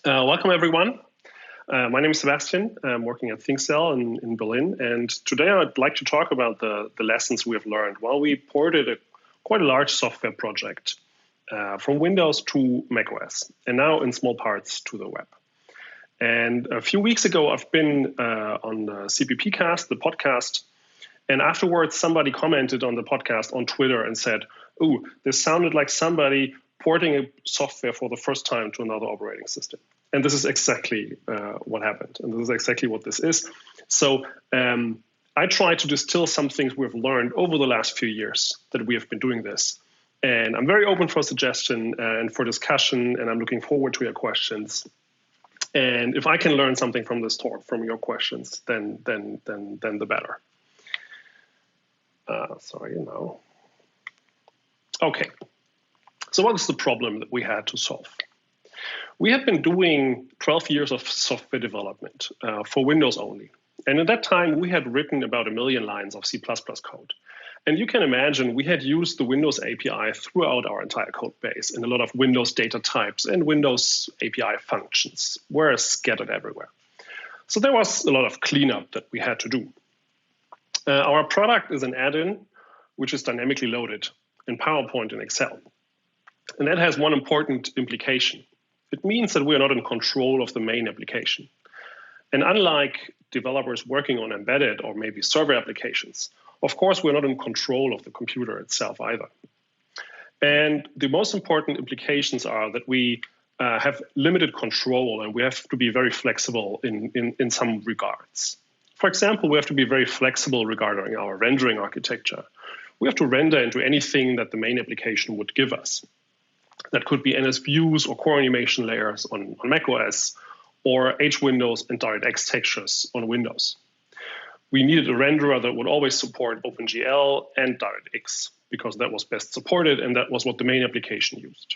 Welcome, everyone. My name is Sebastian. I'm working at ThinkCell in Berlin, and today I'd like to talk about the lessons we have learned while we ported quite a large software project from Windows to macOS, and now in small parts to the web. And a few weeks ago, I've been on the CPPcast, the podcast, and afterwards somebody commented on the podcast on Twitter and said, "Ooh, this sounded like somebody porting a software for the first time to another operating system." And this is exactly what happened. And this is exactly what this is. So I try to distill some things we've learned over the last few years that we have been doing this. And I'm very open for suggestion and for discussion, and I'm looking forward to your questions. And if I can learn something from this talk, from your questions, then the better. Okay. So what is the problem that we had to solve? We had been doing 12 years of software development for Windows only. And at that time, we had written about 1 million lines of C++ code. And you can imagine we had used the Windows API throughout our entire code base, and a lot of Windows data types and Windows API functions were scattered everywhere. So there was a lot of cleanup that we had to do. Our product is an add-in which is dynamically loaded in PowerPoint and Excel. And that has one important implication. It means that we are not in control of the main application. And unlike developers working on embedded or maybe server applications, of course, we're not in control of the computer itself either. And the most important implications are that we have limited control, and we have to be very flexible in some regards. For example, we have to be very flexible regarding our rendering architecture. We have to render into anything that the main application would give us. That could be NS views or core animation layers on macOS, or H windows and DirectX textures on Windows. We needed a renderer that would always support OpenGL and DirectX because that was best supported and that was what the main application used.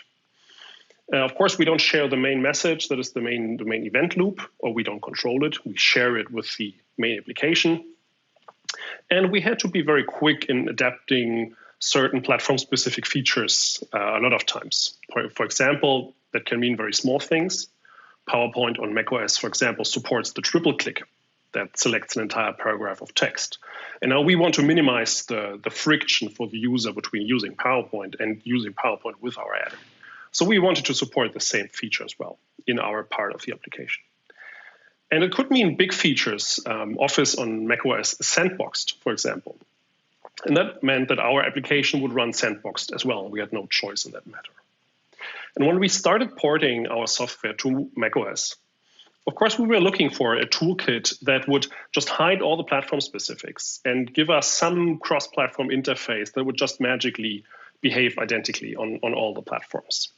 Of course, we don't share the main message, that is the main event loop, or we don't control it. We share it with the main application. And we had to be very quick in adapting certain platform-specific features a lot of times. For example, that can mean very small things. PowerPoint on macOS, for example, supports the triple click that selects an entire paragraph of text. And now we want to minimize the friction for the user between using PowerPoint and using PowerPoint with our add-in. So we wanted to support the same feature as well in our part of the application. And it could mean big features. Office on macOS is sandboxed, for example. And that meant that our application would run sandboxed as well. We had no choice in that matter. And when we started porting our software to macOS, of course, we were looking for a toolkit that would just hide all the platform specifics and give us some cross-platform interface that would just magically behave identically on all the platforms.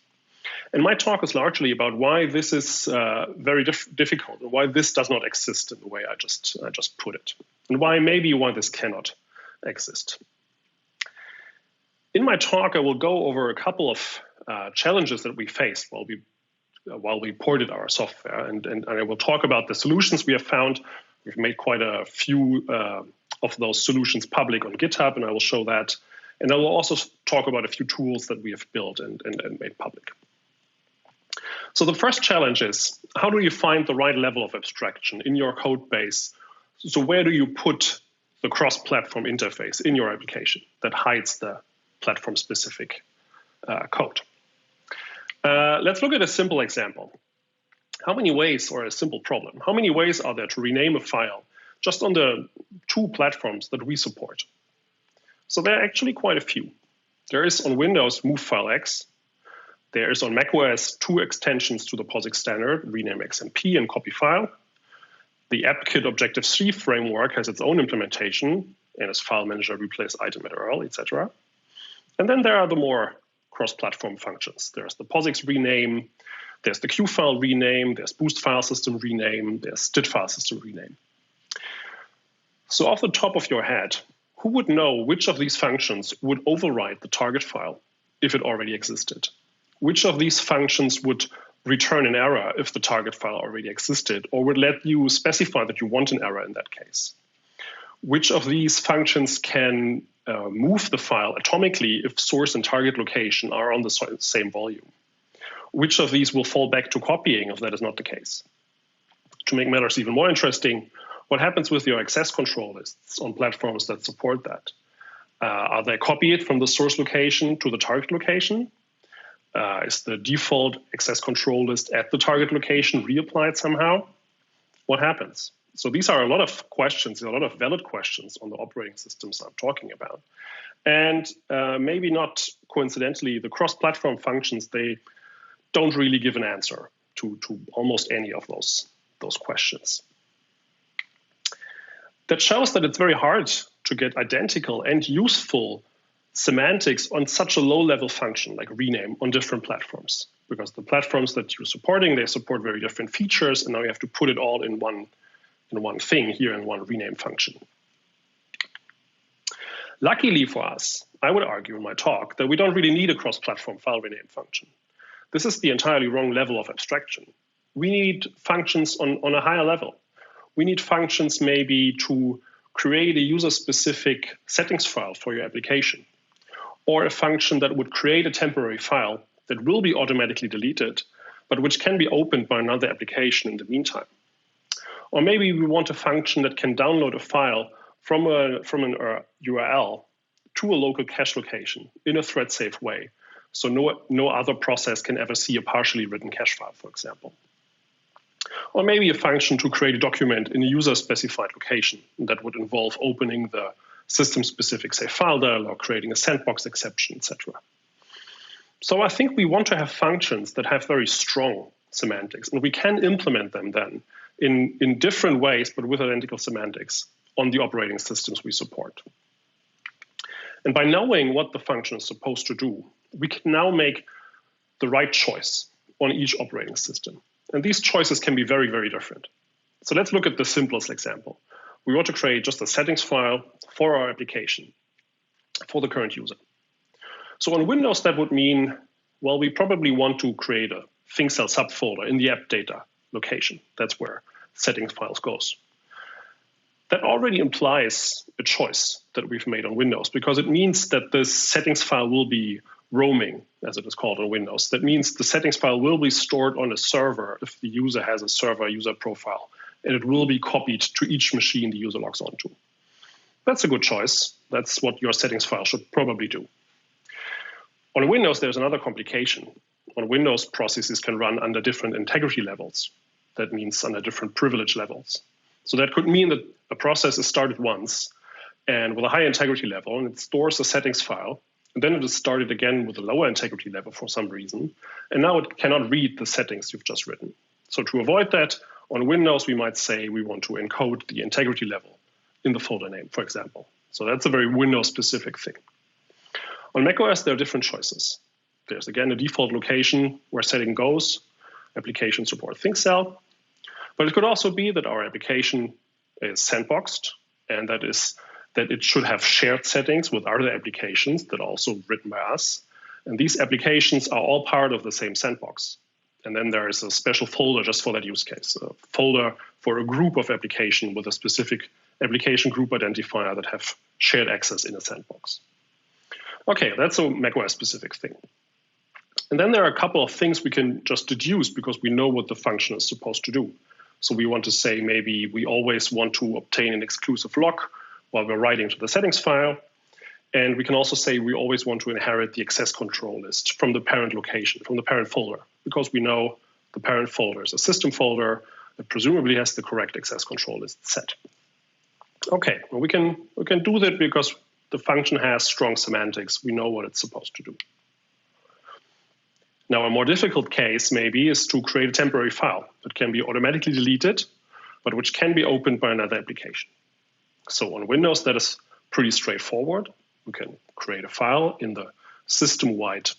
And my talk is largely about why this is very difficult, and why this does not exist in the way I just put it, and why this cannot exist. In my talk, I will go over a couple of challenges that we faced while we ported our software, and I will talk about the solutions we have found. We've made quite a few of those solutions public on GitHub, and I will show that. And I will also talk about a few tools that we have built and made public. So the first challenge is, how do you find the right level of abstraction in your code base? So where do you put the cross-platform interface in your application that hides the platform-specific code? Let's look at a simple example. How many ways are there to rename a file just on the 2 platforms that we support? So there are actually quite a few. There is on Windows movefilex. There is on macOS 2 extensions to the POSIX standard, rename XMP and copy file. The AppKit Objective-C framework has its own implementation, and as file manager replace item at URL, etc. And then there are the more cross-platform functions. There's the POSIX rename, there's the Q file rename, there's boost file system rename, there's std file system rename. So off the top of your head, who would know which of these functions would override the target file if it already existed? Which of these functions would return an error if the target file already existed, or would let you specify that you want an error in that case? Which of these functions can move the file atomically if source and target location are on the same volume? which of these will fall back to copying if that is not the case? To make matters even more interesting, what happens with your access control lists on platforms that support that? Are they copied from the source location to the target location? Is the default access control list at the target location reapplied somehow? What happens? So these are a lot of questions, a lot of valid questions on the operating systems I'm talking about. And maybe not coincidentally, the cross-platform functions, they don't really give an answer to almost any of those questions. That shows that it's very hard to get identical and useful semantics on such a low-level function like rename on different platforms, because the platforms that you're supporting, they support very different features, and now you have to put it all in one thing here in one rename function. Luckily for us, I would argue in my talk that we don't really need a cross-platform file rename function. This is the entirely wrong level of abstraction. We need functions on a higher level. We need functions maybe to create a user-specific settings file for your application, or a function that would create a temporary file that will be automatically deleted, but which can be opened by another application in the meantime. Or maybe we want a function that can download a file from an URL to a local cache location in a thread-safe way, so no other process can ever see a partially written cache file, for example. Or maybe a function to create a document in a user-specified location that would involve opening the system-specific say file dialog, creating a sandbox exception, etc. So I think we want to have functions that have very strong semantics, and we can implement them then in different ways, but with identical semantics on the operating systems we support. And by knowing what the function is supposed to do, we can now make the right choice on each operating system. And these choices can be very, very different. So let's look at the simplest example. We want to create just a settings file for our application, for the current user. So on Windows, that would mean, well, we probably want to create a ThinkCell subfolder in the app data location. That's where settings files goes. That already implies a choice that we've made on Windows, because it means that this settings file will be roaming, as it is called on Windows. That means the settings file will be stored on a server if the user has a server user profile, and it will be copied to each machine the user logs onto. That's a good choice. That's what your settings file should probably do. On Windows, there's another complication. On Windows, processes can run under different integrity levels. That means under different privilege levels. So that could mean that a process is started once and with a high integrity level, and it stores a settings file, and then it is started again with a lower integrity level for some reason, and now it cannot read the settings you've just written. So to avoid that, on Windows, we might say we want to encode the integrity level in the folder name, for example. So that's a very Windows-specific thing. On macOS, there are different choices. There's, again, a default location where setting goes. Application support ThinkCell. But it could also be that our application is sandboxed, and that it should have shared settings with other applications that are also written by us. And these applications are all part of the same sandbox. And then there is a special folder just for that use case, a folder for a group of application with a specific application group identifier that have shared access in a sandbox. Okay, that's a macOS specific thing. And then there are a couple of things we can just deduce because we know what the function is supposed to do. So we want to say maybe we always want to obtain an exclusive lock while we're writing to the settings file. And we can also say we always want to inherit the access control list from the parent location, from the parent folder, because we know the parent folder is a system folder that presumably has the correct access control list set. Okay, well, we can do that because the function has strong semantics. We know what it's supposed to do. Now, a more difficult case maybe is to create a temporary file that can be automatically deleted, but which can be opened by another application. So on Windows, that is pretty straightforward. We can create a file in the system-wide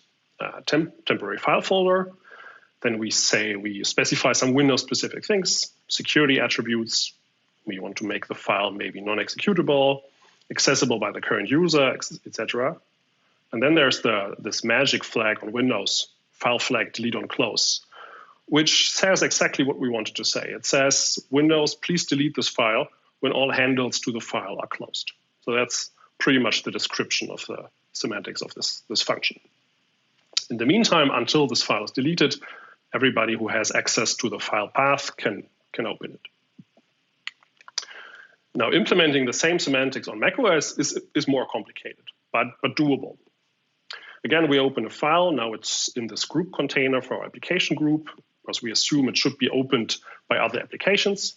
temporary file folder. Then we specify some Windows-specific things, security attributes. We want to make the file maybe non-executable, accessible by the current user, etc. And then there's this magic flag on Windows, file flag delete on close, which says exactly what we wanted to say. It says, Windows, please delete this file when all handles to the file are closed. So that's pretty much the description of the semantics of this function. In the meantime, until this file is deleted, everybody who has access to the file path can open it. Now, implementing the same semantics on macOS is more complicated, but doable. Again, we open a file. Now it's in this group container for our application group, because we assume it should be opened by other applications.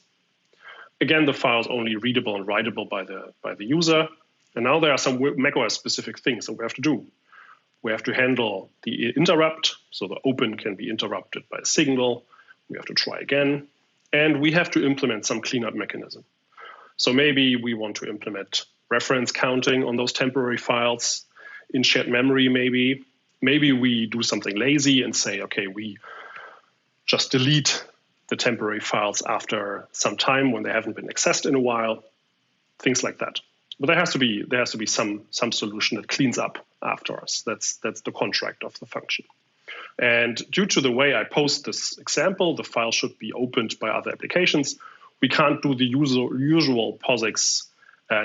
Again, the file is only readable and writable by the user. And now there are some macOS specific things that we have to do. We have to handle the interrupt, so the open can be interrupted by a signal. We have to try again. And we have to implement some cleanup mechanism. So maybe we want to implement reference counting on those temporary files in shared memory, maybe. Maybe we do something lazy and say, okay, we just delete the temporary files after some time when they haven't been accessed in a while, things like that. But there has to be some solution that cleans up after us. That's the contract of the function. And due to the way I post this example, the file should be opened by other applications. We can't do the usual POSIX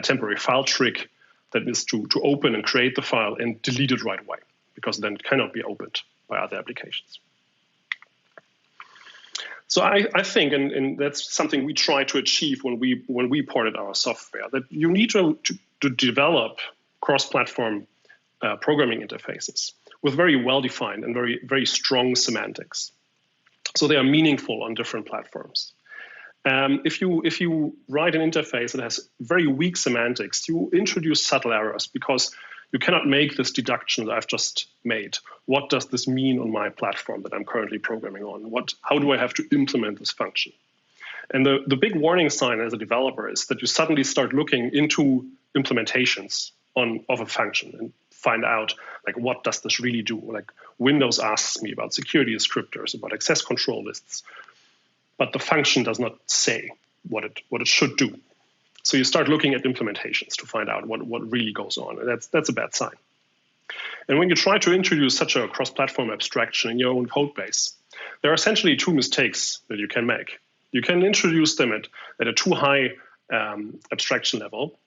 temporary file trick that is to open and create the file and delete it right away, because then it cannot be opened by other applications. So I think, and that's something we try to achieve when we ported our software, that you need to develop cross-platform programming interfaces with very well-defined and very strong semantics. So they are meaningful on different platforms. If you write an interface that has very weak semantics, you introduce subtle errors because you cannot make this deduction that I've just made. What does this mean on my platform that I'm currently programming on? How do I have to implement this function? And the big warning sign as a developer is that you suddenly start looking into implementations of a function and find out, like, what does this really do? Like, Windows asks me about security descriptors, about access control lists, but the function does not say what it should do. So you start looking at implementations to find out what really goes on, and that's a bad sign. And when you try to introduce such a cross-platform abstraction in your own code base, there are essentially two mistakes that you can make. You can introduce them at a too high abstraction level,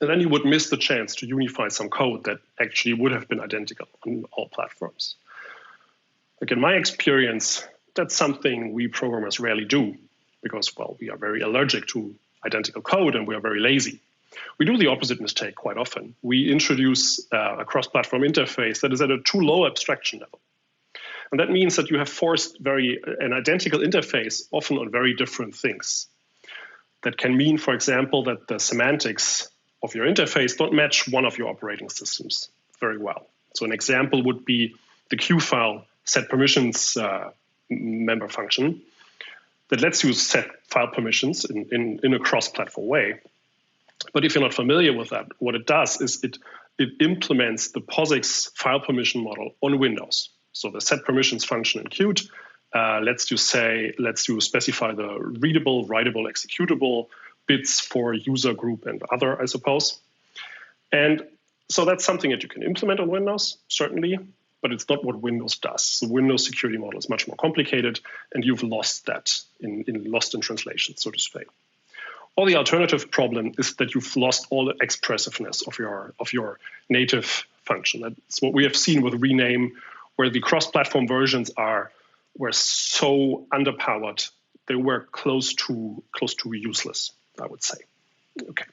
and then you would miss the chance to unify some code that actually would have been identical on all platforms. Like, in my experience, that's something we programmers rarely do because, well, we are very allergic to identical code and we are very lazy. We do the opposite mistake quite often. We introduce a cross-platform interface that is at a too low abstraction level. And that means that you have forced an identical interface often on very different things. That can mean, for example, that the semantics of your interface don't match one of your operating systems very well. So an example would be the Q file set permissions member function that lets you set file permissions in a cross-platform way. But if you're not familiar with that, what it does is it implements the POSIX file permission model on Windows. So the set permissions function in Qt lets you specify the readable, writable, executable bits for user group and other, I suppose. And so that's something that you can implement on Windows, certainly, but it's not what Windows does. The Windows security model is much more complicated, and you've lost that lost in translation, so to speak. Or the alternative problem is that you've lost all the expressiveness of your native function. That's what we have seen with Rename, where the cross-platform versions were so underpowered, they were close to useless, I would say. Okay.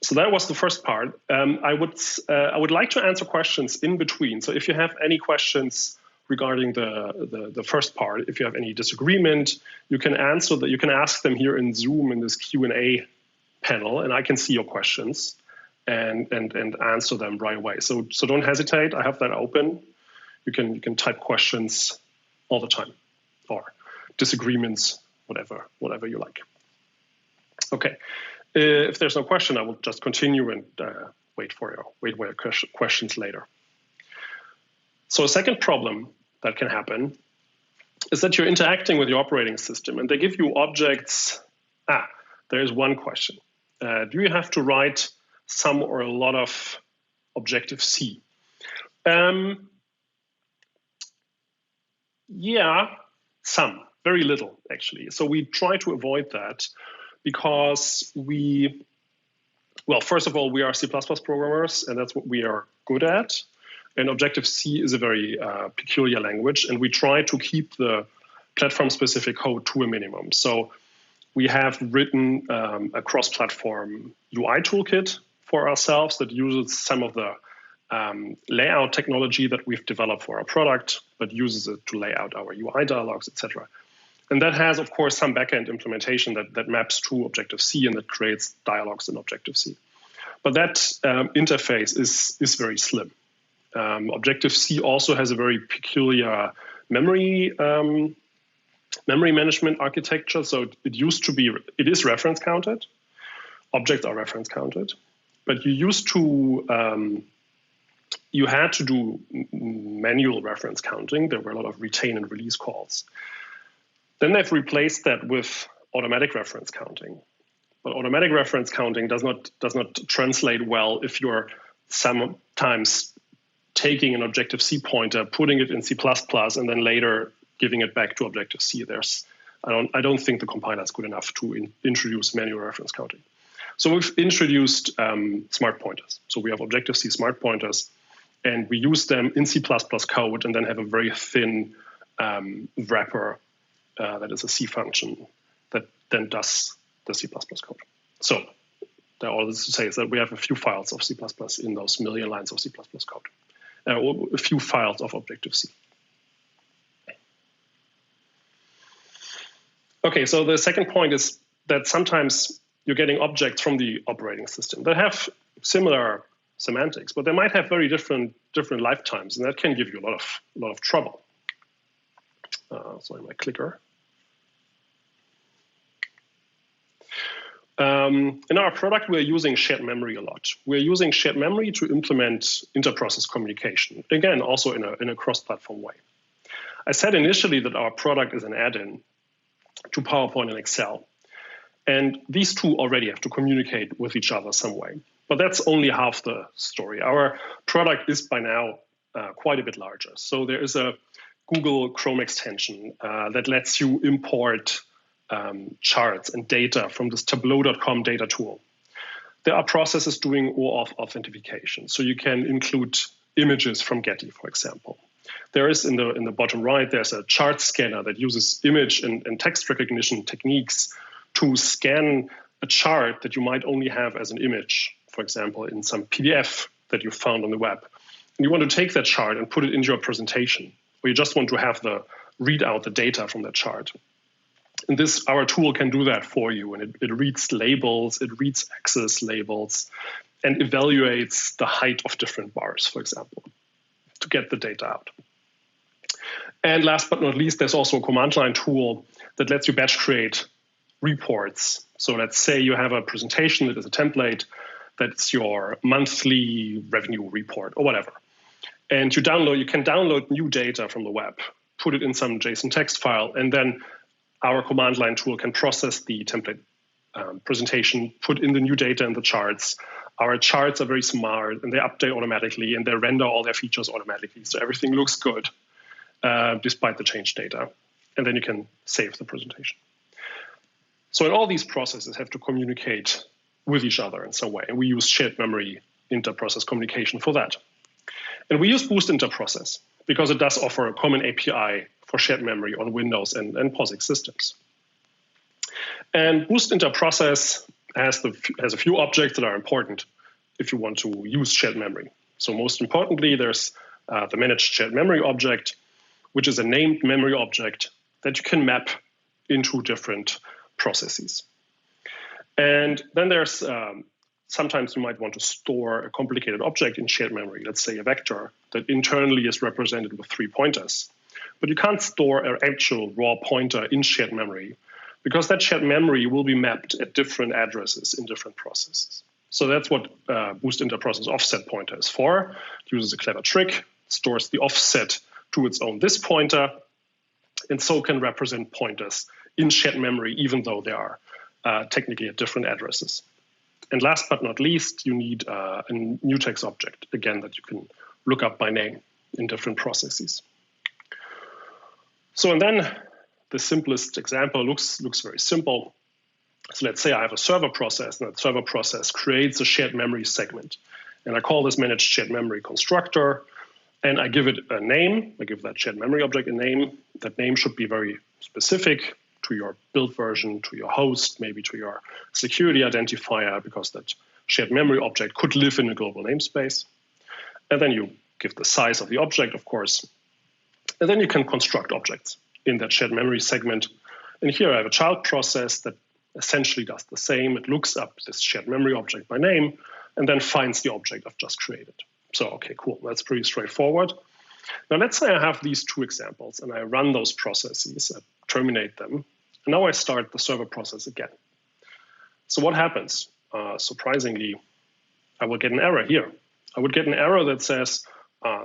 So that was the first part. I would like to answer questions in between. So if you have any questions regarding the first part, if you have any disagreement, you can answer that. You can ask them here in Zoom in this Q&A panel, and I can see your questions and answer them right away. So don't hesitate. I have that open. You can type questions all the time, or disagreements, whatever you like. Okay. If there's no question, I will just continue and wait for your questions later. So a second problem that can happen is that you're interacting with your operating system and they give you objects. There is one question. Do you have to write some or a lot of Objective-C? Yeah, some, very little actually. So we try to avoid that because first of all, we are C++ programmers and that's what we are good at. And Objective-C is a very peculiar language, and we try to keep the platform-specific code to a minimum. So we have written a cross-platform UI toolkit for ourselves that uses some of the layout technology that we've developed for our product, but uses it to lay out our UI dialogues, etc. And that has, of course, some backend implementation that maps to Objective-C and that creates dialogues in Objective-C. But that interface is very slim. Objective-C also has a very peculiar memory management architecture. So it is reference counted. Objects are reference counted. But you had to do manual reference counting. There were a lot of retain and release calls. Then they've replaced that with automatic reference counting. But automatic reference counting does not translate well if you're sometimes taking an Objective-C pointer, putting it in C++, and then later giving it back to Objective-C. I don't think the compiler is good enough to introduce manual reference counting. So we've introduced smart pointers. So we have Objective-C smart pointers, and we use them in C++ code and then have a very thin wrapper that is a C function that then does the C++ code. So all this to say is that we have a few files of C++ in those million lines of C++ code, or a few files of Objective-C. Okay, so the second point is that sometimes you're getting objects from the operating system that have similar semantics, but they might have very different lifetimes, and that can give you a lot of trouble. Sorry, my clicker. In our product, we're using shared memory a lot. We're using shared memory to implement inter-process communication, again, also in a cross-platform way. I said initially that our product is an add-in to PowerPoint and Excel. And these two already have to communicate with each other some way. But that's only half the story. Our product is by now quite a bit larger. So there is a Google Chrome extension that lets you import charts and data from this tableau.com data tool. There are processes doing OAuth authentication. So you can include images from Getty, for example. There is in the bottom right, there's a chart scanner that uses image and text recognition techniques to scan a chart that you might only have as an image, for example, in some PDF that you found on the web. And you want to take that chart and put it into your presentation, or you just want to read out the data from that chart. And our tool can do that for you. And it reads labels, it reads axis labels, and evaluates the height of different bars, for example, to get the data out. And last but not least, there's also a command line tool that lets you batch create reports. So let's say you have a presentation that is a template that's your monthly revenue report or whatever. And you can download new data from the web, put it in some JSON text file, and then our command line tool can process the template presentation, put in the new data in the charts. Our charts are very smart and they update automatically and they render all their features automatically. So everything looks good despite the changed data. And then you can save the presentation. So all these processes have to communicate with each other in some way. And we use shared memory inter-process communication for that. And we use Boost Inter-Process because it does offer a common API for shared memory on Windows and POSIX systems. And Boost Inter-Process has a few objects that are important if you want to use shared memory. So most importantly, there's the managed shared memory object, which is a named memory object that you can map into different processes. And then there's sometimes you might want to store a complicated object in shared memory, let's say a vector that internally is represented with 3 pointers. But you can't store an actual raw pointer in shared memory because that shared memory will be mapped at different addresses in different processes. So that's what Boost Inter-Process offset pointer is for. It uses a clever trick, stores the offset to its own this pointer, and so can represent pointers in shared memory, even though they are technically at different addresses. And last but not least, you need a mutex object, again, that you can look up by name in different processes. So, and then the simplest example looks very simple. So let's say I have a server process, and that server process creates a shared memory segment. And I call this managed shared memory constructor. And I give it a name. I give that shared memory object a name. That name should be very specific to your build version, to your host, maybe to your security identifier, because that shared memory object could live in a global namespace. And then you give the size of the object, of course. And then you can construct objects in that shared memory segment. And here I have a child process that essentially does the same. It looks up this shared memory object by name and then finds the object I've just created. So, okay, cool. That's pretty straightforward. Now, let's say I have these two examples and I run those processes, I terminate them. And now I start the server process again. So what happens? Surprisingly, I will get an error here. I would get an error that says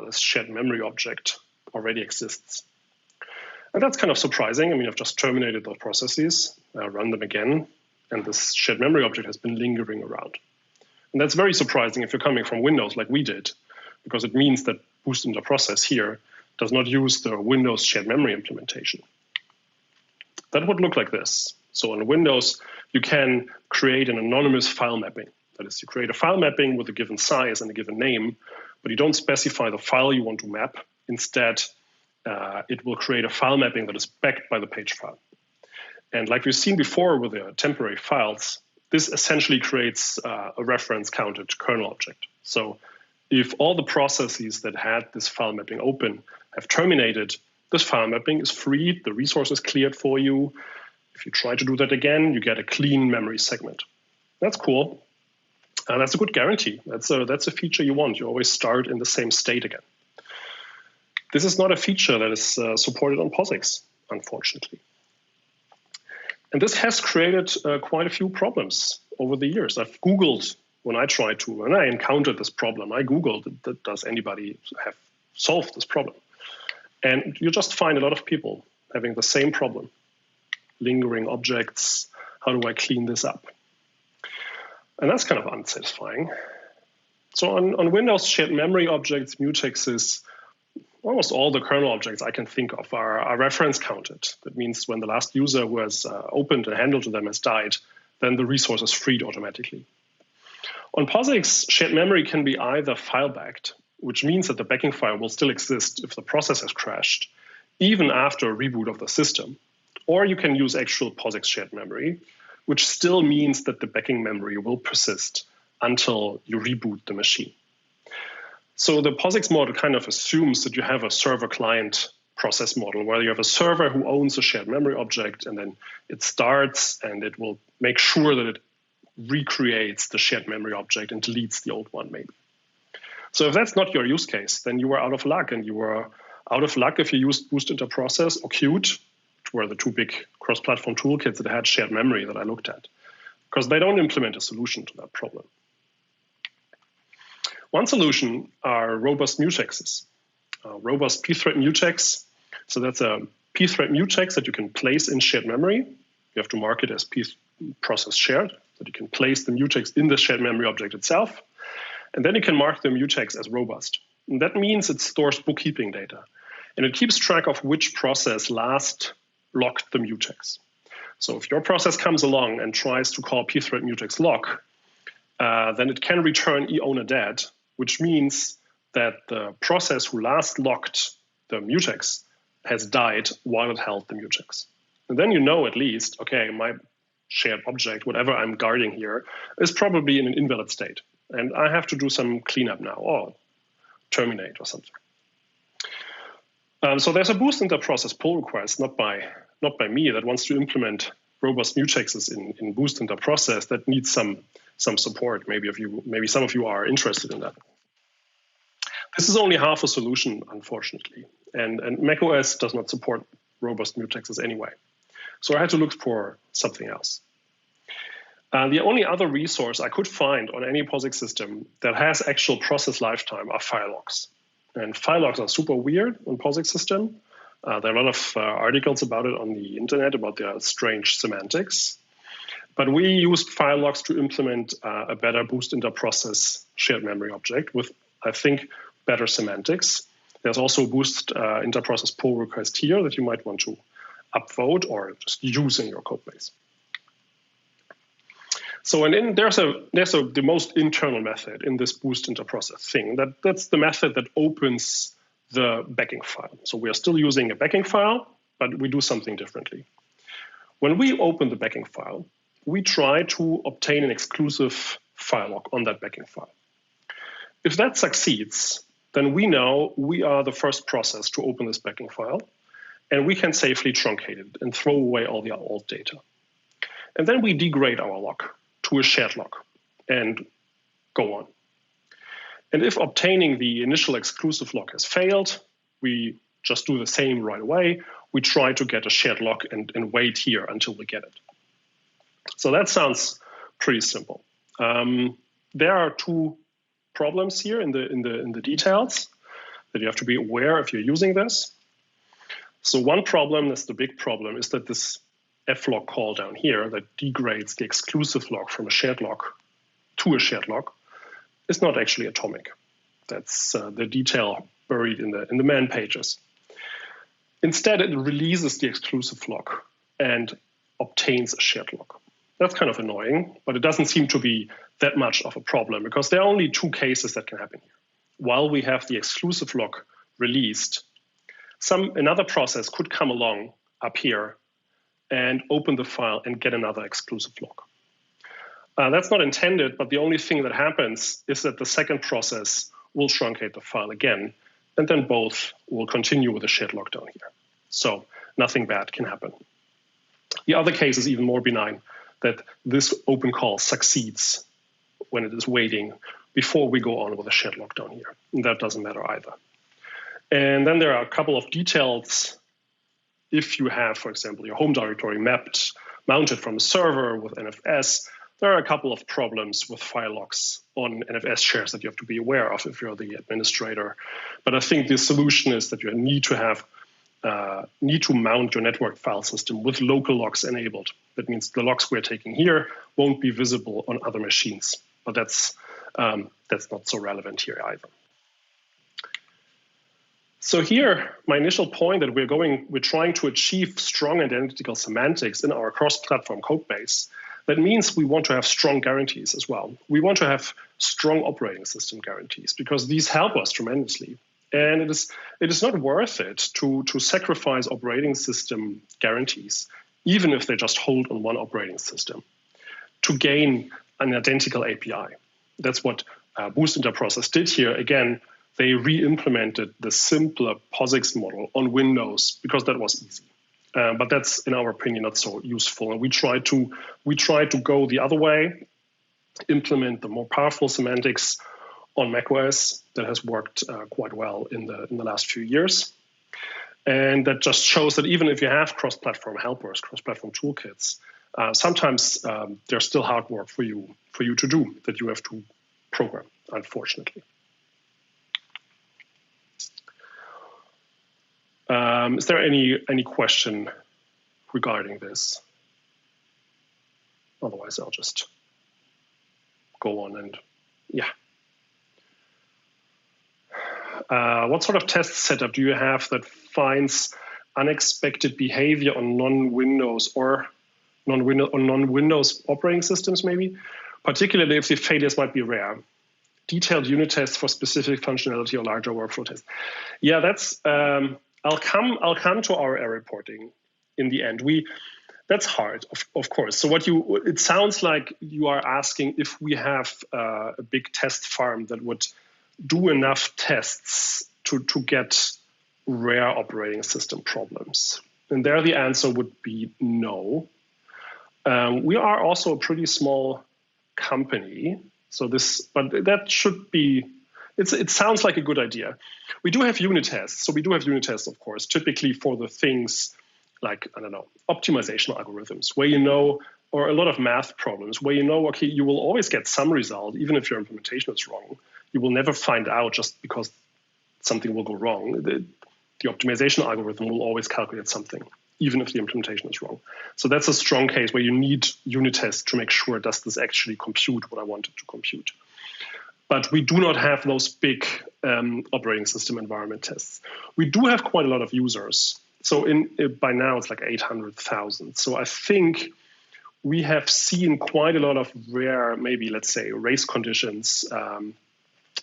this shared memory object already exists. And that's kind of surprising. I mean, I've just terminated those processes, run them again, and this shared memory object has been lingering around. And that's very surprising if you're coming from Windows like we did, because it means that boost into process here does not use the Windows shared memory implementation. That would look like this. So on Windows, you can create an anonymous file mapping. That is, you create a file mapping with a given size and a given name, but you don't specify the file you want to map. Instead, it will create a file mapping that is backed by the page file. And like we've seen before with the temporary files, this essentially creates a reference counted kernel object. So if all the processes that had this file mapping open have terminated, this file mapping is freed, the resource is cleared for you. If you try to do that again, you get a clean memory segment. That's cool. And that's a good guarantee. That's a feature you want. You always start in the same state again. This is not a feature that is supported on POSIX, unfortunately. And this has created quite a few problems over the years. I've Googled when I encountered this problem, I Googled, does anybody have solved this problem? And you just find a lot of people having the same problem. Lingering objects, how do I clean this up? And that's kind of unsatisfying. So on Windows shared memory objects, mutexes, almost all the kernel objects I can think of are reference counted. That means when the last user who has opened and handled to them has died, then the resource is freed automatically. On POSIX, shared memory can be either file-backed, which means that the backing file will still exist if the process has crashed, even after a reboot of the system. Or you can use actual POSIX shared memory, which still means that the backing memory will persist until you reboot the machine. So the POSIX model kind of assumes that you have a server-client process model where you have a server who owns a shared memory object, and then it starts and it will make sure that it recreates the shared memory object and deletes the old one maybe. So if that's not your use case, then you were out of luck, and you were out of luck if you used Boost Into Process or Qt, which were the two big cross-platform toolkits that had shared memory that I looked at, because they don't implement a solution to that problem. One solution are robust mutexes. Robust pthread mutex. So that's a pthread mutex that you can place in shared memory. You have to mark it as process shared, that you can place the mutex in the shared memory object itself. And then you can mark the mutex as robust. And that means it stores bookkeeping data. And it keeps track of which process last locked the mutex. So if your process comes along and tries to call pthread mutex lock, then it can return eowner dead, which means that the process who last locked the mutex has died while it held the mutex. And then you know at least, okay, my shared object, whatever I'm guarding here, is probably in an invalid state. And I have to do some cleanup now, or terminate or something. So there's a Boost Into Process pull request, not by me, that wants to implement robust mutexes in Boost Into Process that needs some support. Maybe some of you are interested in that. This is only half a solution, unfortunately, and macOS does not support robust mutexes anyway. So I had to look for something else. The only other resource I could find on any POSIX system that has actual process lifetime are file logs. And file logs are super weird on POSIX system. There are a lot of articles about it on the internet, about their strange semantics. But we used file logs to implement a better Boost Into Process shared memory object with, I think, better semantics. There's also a Boost Into Process pull request here that you might want to upvote or just use in your codebase. So there's the most internal method in this Boost Into Process thing. That's the method that opens the backing file. So we are still using a backing file, but we do something differently. When we open the backing file, we try to obtain an exclusive file lock on that backing file. If that succeeds, then we know we are the first process to open this backing file, and we can safely truncate it and throw away all the old data. And then we degrade our lock to a shared lock and go on. And if obtaining the initial exclusive lock has failed, we just do the same right away. We try to get a shared lock and wait here until we get it. So that sounds pretty simple. There are two problems here in the details that you have to be aware if you're using this. So one problem, that's the big problem, is that this flock call down here that degrades the exclusive lock from a shared lock to a shared lock is not actually atomic. That's the detail buried in the man pages. Instead, it releases the exclusive lock and obtains a shared lock. That's kind of annoying, but it doesn't seem to be that much of a problem because there are only two cases that can happen here. While we have the exclusive lock released, another process could come along up here and open the file and get another exclusive lock. That's not intended, but the only thing that happens is that the second process will truncate the file again, and then both will continue with a shared lock down here. So nothing bad can happen. The other case is even more benign, that this open call succeeds when it is waiting before we go on with a shared lock down here. And that doesn't matter either. And then there are a couple of details. If you have, for example, your home directory mounted from a server with NFS, there are a couple of problems with file locks on NFS shares that you have to be aware of if you're the administrator. But I think the solution is that you need to mount your network file system with local locks enabled. That means the locks we're taking here won't be visible on other machines. But that's not so relevant here either. So here, my initial point that we're trying to achieve strong identical semantics in our cross-platform code base. That means we want to have strong guarantees as well. We want to have strong operating system guarantees because these help us tremendously. And it is not worth it to sacrifice operating system guarantees, even if they just hold on one operating system, to gain an identical API. That's what Boost Interprocess did here. Again, they re-implemented the simpler POSIX model on Windows because that was easy. But that's, in our opinion, not so useful. And we try to go the other way, implement the more powerful semantics on macOS. That has worked quite well in the last few years. And that just shows that even if you have cross-platform helpers, cross-platform toolkits, sometimes there's still hard work for you to do that you have to program, unfortunately. Is there any question regarding this? Otherwise, I'll just go on and yeah. What sort of test setup do you have that finds unexpected behavior on non-Windows or non-Windows operating systems, maybe? Particularly if the failures might be rare. Detailed unit tests for specific functionality or larger workflow tests. Yeah, that's. I'll come to our error reporting in the end. That's hard, of course. So it sounds like you are asking if we have a big test farm that would do enough tests to get rare operating system problems. And there the answer would be no. We are also a pretty small company. But that should be, it sounds like a good idea. We do have unit tests. So we do have unit tests, of course, typically for the things like, I don't know, optimization algorithms, where or a lot of math problems, where okay, you will always get some result, even if your implementation is wrong. You will never find out just because something will go wrong. The optimization algorithm will always calculate something, even if the implementation is wrong. So that's a strong case where you need unit tests to make sure, does this actually compute what I wanted to compute? But we do not have those big operating system environment tests. We do have quite a lot of users. So by now it's like 800,000. So I think we have seen quite a lot of rare, maybe let's say race conditions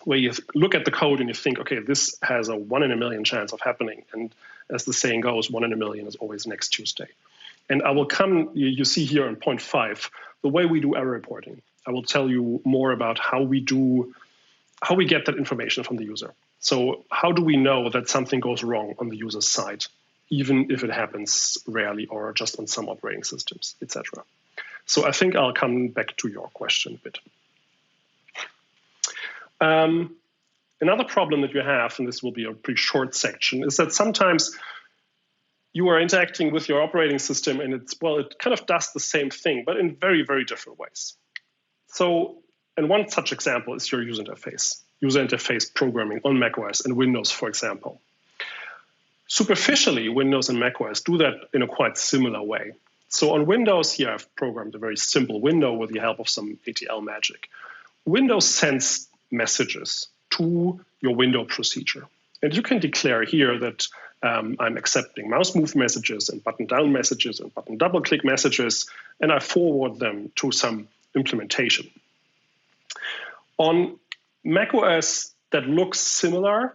where you look at the code and you think, okay, this has a 1 in a million chance of happening. And as the saying goes, 1 in a million is always next Tuesday. And I will come, you see here on point 5, the way we do error reporting. I will tell you more about how we get that information from the user. So how do we know that something goes wrong on the user's side, even if it happens rarely or just on some operating systems, etc. So I think I'll come back to your question a bit. Another problem that you have, and this will be a pretty short section, is that sometimes you are interacting with your operating system and it kind of does the same thing, but in very, very different ways. So, and one such example is your user interface programming on macOS and Windows, for example. Superficially, Windows and macOS do that in a quite similar way. So on Windows, here I've programmed a very simple window with the help of some ATL magic. Windows sends messages to your window procedure. And you can declare here that I'm accepting mouse move messages and button down messages and button double click messages, and I forward them to some implementation. On macOS, that looks similar,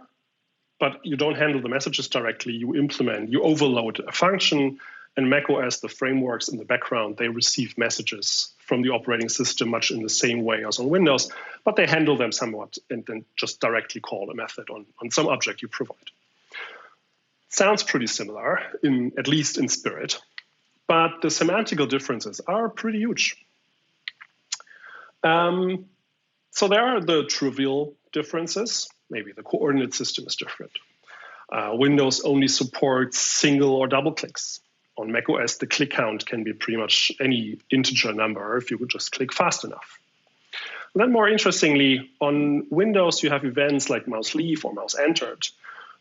but you don't handle the messages directly. You overload a function, and macOS, the frameworks in the background, they receive messages from the operating system much in the same way as on Windows, but they handle them somewhat and then just directly call a method on some object you provide. Sounds pretty similar, at least in spirit, but the semantical differences are pretty huge. So there are the trivial differences. Maybe the coordinate system is different. Windows only supports single or double clicks. On macOS, the click count can be pretty much any integer number if you would just click fast enough. And then more interestingly, on Windows, you have events like mouse leave or mouse entered,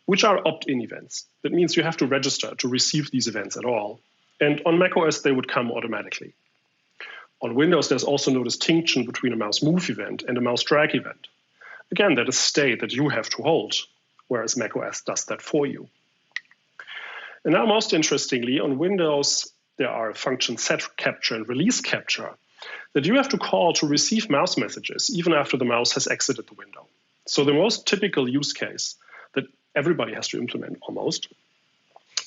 which are opt-in events. That means you have to register to receive these events at all. And on macOS, they would come automatically. On Windows, there's also no distinction between a mouse move event and a mouse drag event. Again, that is state that you have to hold, whereas macOS does that for you. And now, most interestingly, on Windows, there are functions set capture and release capture that you have to call to receive mouse messages, even after the mouse has exited the window. So the most typical use case that everybody has to implement almost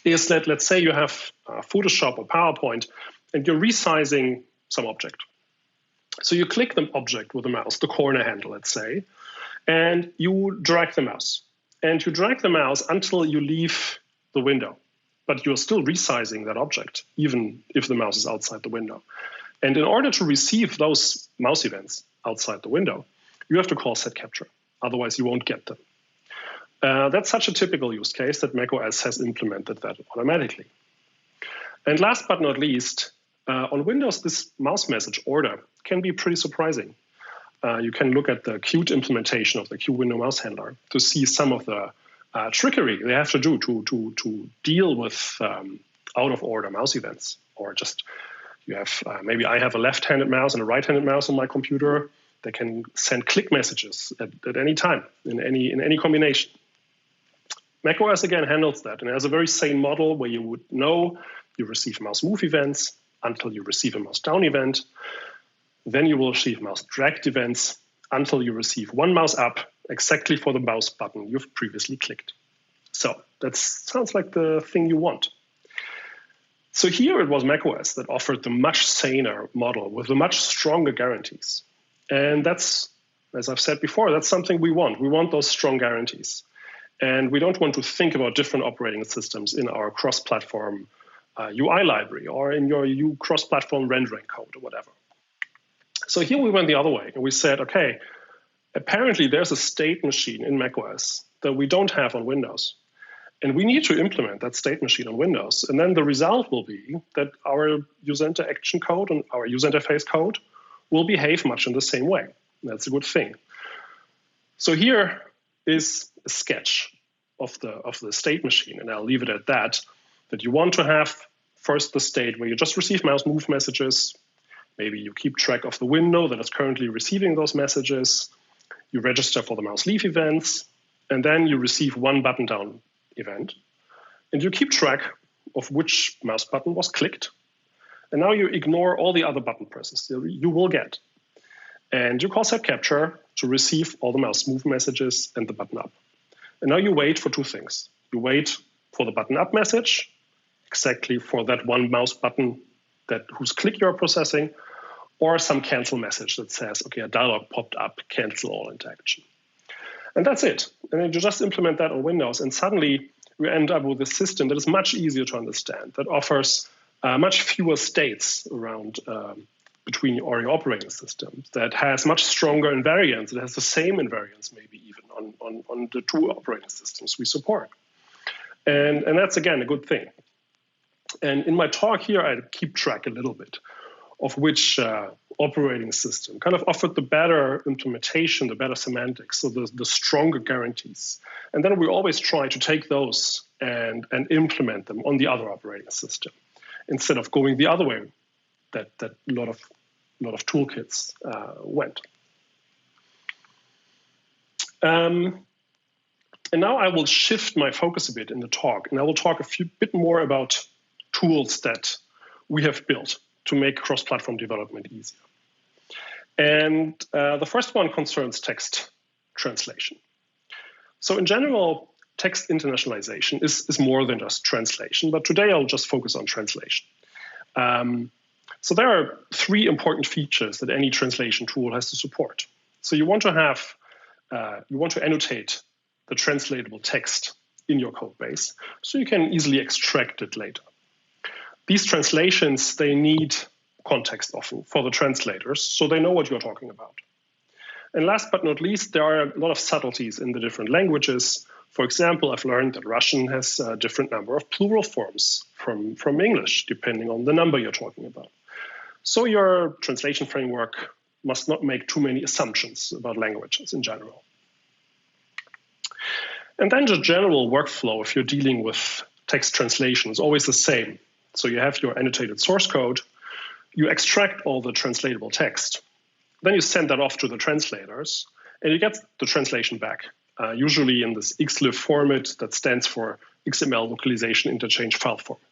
is that, let's say you have Photoshop or PowerPoint, and you're resizing some object. So you click the object with the mouse, the corner handle, let's say, and you drag the mouse. And you drag the mouse until you leave the window. But you're still resizing that object, even if the mouse is outside the window. And in order to receive those mouse events outside the window, you have to call set capture. Otherwise, you won't get them. That's such a typical use case that macOS has implemented that automatically. And last but not least, on Windows, this mouse message order can be pretty surprising. You can look at the Qt implementation of the Q window mouse handler to see some of the trickery they have to do to deal with out of order mouse events, or just you have maybe I have a left-handed mouse and a right-handed mouse on my computer. They can send click messages at any time in any combination. macOS again handles that and has a very sane model where you would know you receive mouse move events until you receive a mouse down event. Then you will receive mouse dragged events until you receive one mouse up exactly for the mouse button you've previously clicked. So that sounds like the thing you want. So here it was macOS that offered the much saner model with the much stronger guarantees. And that's, as I've said before, that's something we want. We want those strong guarantees. And we don't want to think about different operating systems in our cross-platform UI library or in your cross-platform rendering code or whatever. So here we went the other way and we said, okay, apparently there's a state machine in macOS that we don't have on Windows. And we need to implement that state machine on Windows. And then the result will be that our user interaction code and our user interface code will behave much in the same way. That's a good thing. So here is a sketch of the state machine, and I'll leave it at that you want to have first the state where you just receive mouse move messages. Maybe you keep track of the window that is currently receiving those messages. You register for the mouse leave events, and then you receive one button down event. And you keep track of which mouse button was clicked. And now you ignore all the other button presses you will get. And you call set capture to receive all the mouse move messages and the button up. And now you wait for two things. You wait for the button up message, exactly for that one mouse button whose click you're processing, or some cancel message that says, okay, a dialog popped up, cancel all interaction. And that's it. And then you just implement that on Windows, and suddenly we end up with a system that is much easier to understand, that offers much fewer states around between your operating systems, that has much stronger invariance. It has the same invariance, maybe even on the two operating systems we support. And that's, again, a good thing. And in my talk here, I keep track a little bit of which operating system kind of offered the better implementation, the better semantics, so the stronger guarantees. And then we always try to take those and implement them on the other operating system, instead of going the other way that a lot of toolkits went. And now I will shift my focus a bit in the talk, and I will talk a bit more about tools that we have built to make cross-platform development easier. And the first one concerns text translation. So in general, text internationalization is more than just translation, but today I'll just focus on translation. So there are three important features that any translation tool has to support. So you want to annotate the translatable text in your code base so you can easily extract it later. These translations, they need context often for the translators, so they know what you're talking about. And last but not least, there are a lot of subtleties in the different languages. For example, I've learned that Russian has a different number of plural forms from English, depending on the number you're talking about. So your translation framework must not make too many assumptions about languages in general. And then the general workflow, if you're dealing with text translation, is always the same. So you have your annotated source code, you extract all the translatable text, then you send that off to the translators, and you get the translation back, usually in this XLIF format that stands for XML Localization Interchange File Format.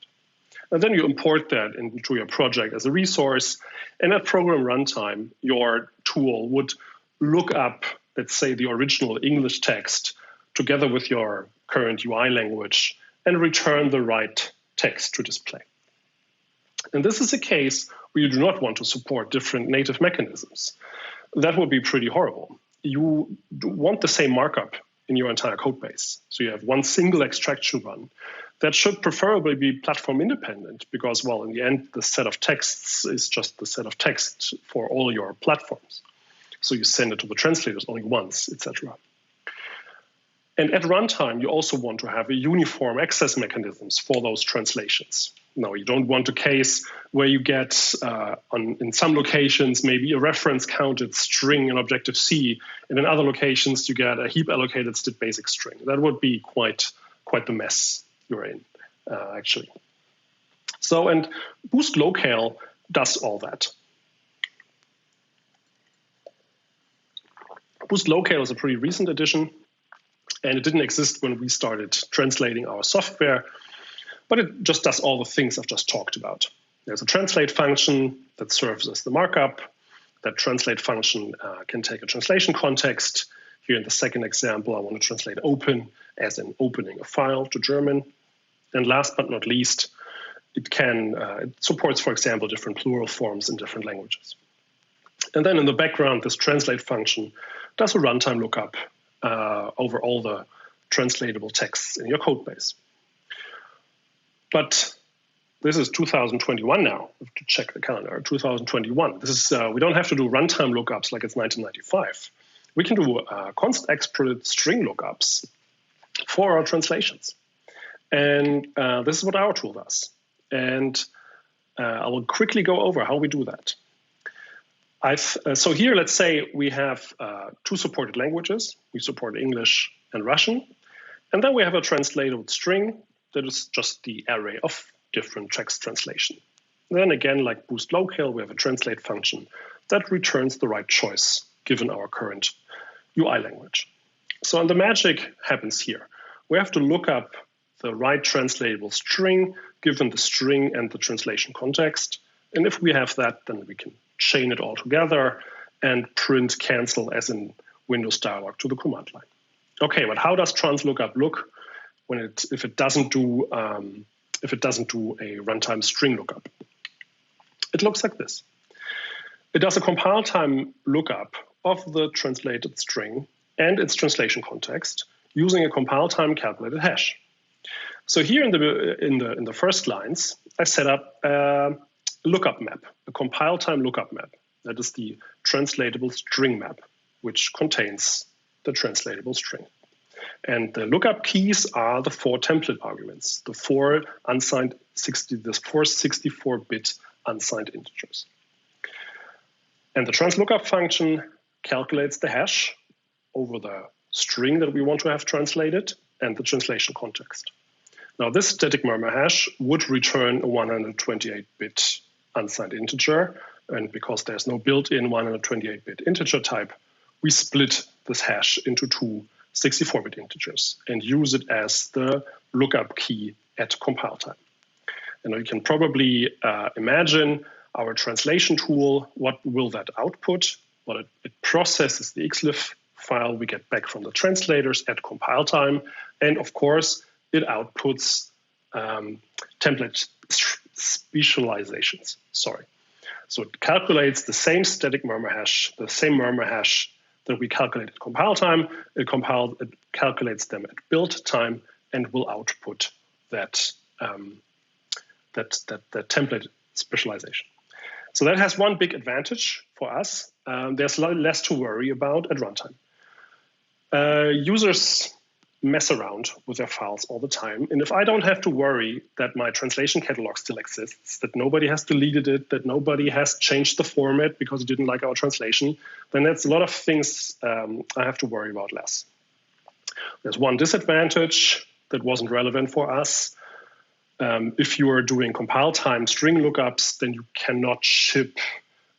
And then you import that into your project as a resource, and at program runtime, your tool would look up, let's say, the original English text together with your current UI language and return the right text to display. And this is a case where you do not want to support different native mechanisms. That would be pretty horrible. You want the same markup in your entire code base. So you have one single extraction run that should preferably be platform independent because, well, in the end, the set of texts is just the set of text for all your platforms. So you send it to the translators only once, etc. And at runtime, you also want to have a uniform access mechanisms for those translations. Now, you don't want a case where you get, in some locations, maybe a reference counted string in Objective-C, and in other locations, you get a heap allocated std basic string. That would be quite the mess you're in, actually. So, and Boost Locale does all that. Boost Locale is a pretty recent addition, and it didn't exist when we started translating our software, but it just does all the things I've just talked about. There's a translate function that serves as the markup. That translate function can take a translation context. Here in the second example, I want to translate open as in opening a file to German. And last but not least, it supports, for example, different plural forms in different languages. And then in the background, this translate function does a runtime lookup over all the translatable texts in your code base. But this is 2021 now. We have to check the calendar. 2021. This is we don't have to do runtime lookups like it's 1995. We can do const export string lookups for our translations. And this is what our tool does. And I will quickly go over how we do that. So here, let's say we have two supported languages. We support English and Russian. And then we have a translatable string that is just the array of different text translation. And then again, like Boost Locale, we have a translate function that returns the right choice given our current UI language. So and the magic happens here. We have to look up the right translatable string given the string and the translation context. And if we have that, then we can chain it all together and print cancel as in Windows dialog to the command line. Okay, but how does translookup look when if it doesn't do a runtime string lookup? It looks like this. It does a compile time lookup of the translated string and its translation context using a compile time calculated hash. So here in the first lines, I set up a lookup map, a compile time lookup map. That is the translatable string map, which contains the translatable string. And the lookup keys are the 4 template arguments, the 4 64-bit unsigned integers. And the translookup function calculates the hash over the string that we want to have translated and the translation context. Now, this static murmur hash would return a 128-bit unsigned integer. And because there's no built-in 128-bit integer type, we split this hash into 2 64-bit integers and use it as the lookup key at compile time. And you can probably imagine our translation tool. What will that output? Well, it processes the xlif file we get back from the translators at compile time. And of course, it outputs template specializations. Sorry. So it calculates the same static murmur hash, the same murmur hash that we calculate at compile time. It calculates them at build time and will output that template specialization. So that has one big advantage for us. There's less to worry about at runtime. Users mess around with their files all the time. And if I don't have to worry that my translation catalog still exists, that nobody has deleted it, that nobody has changed the format because it didn't like our translation, then that's a lot of things I have to worry about less. There's one disadvantage that wasn't relevant for us. If you are doing compile time string lookups, then you cannot ship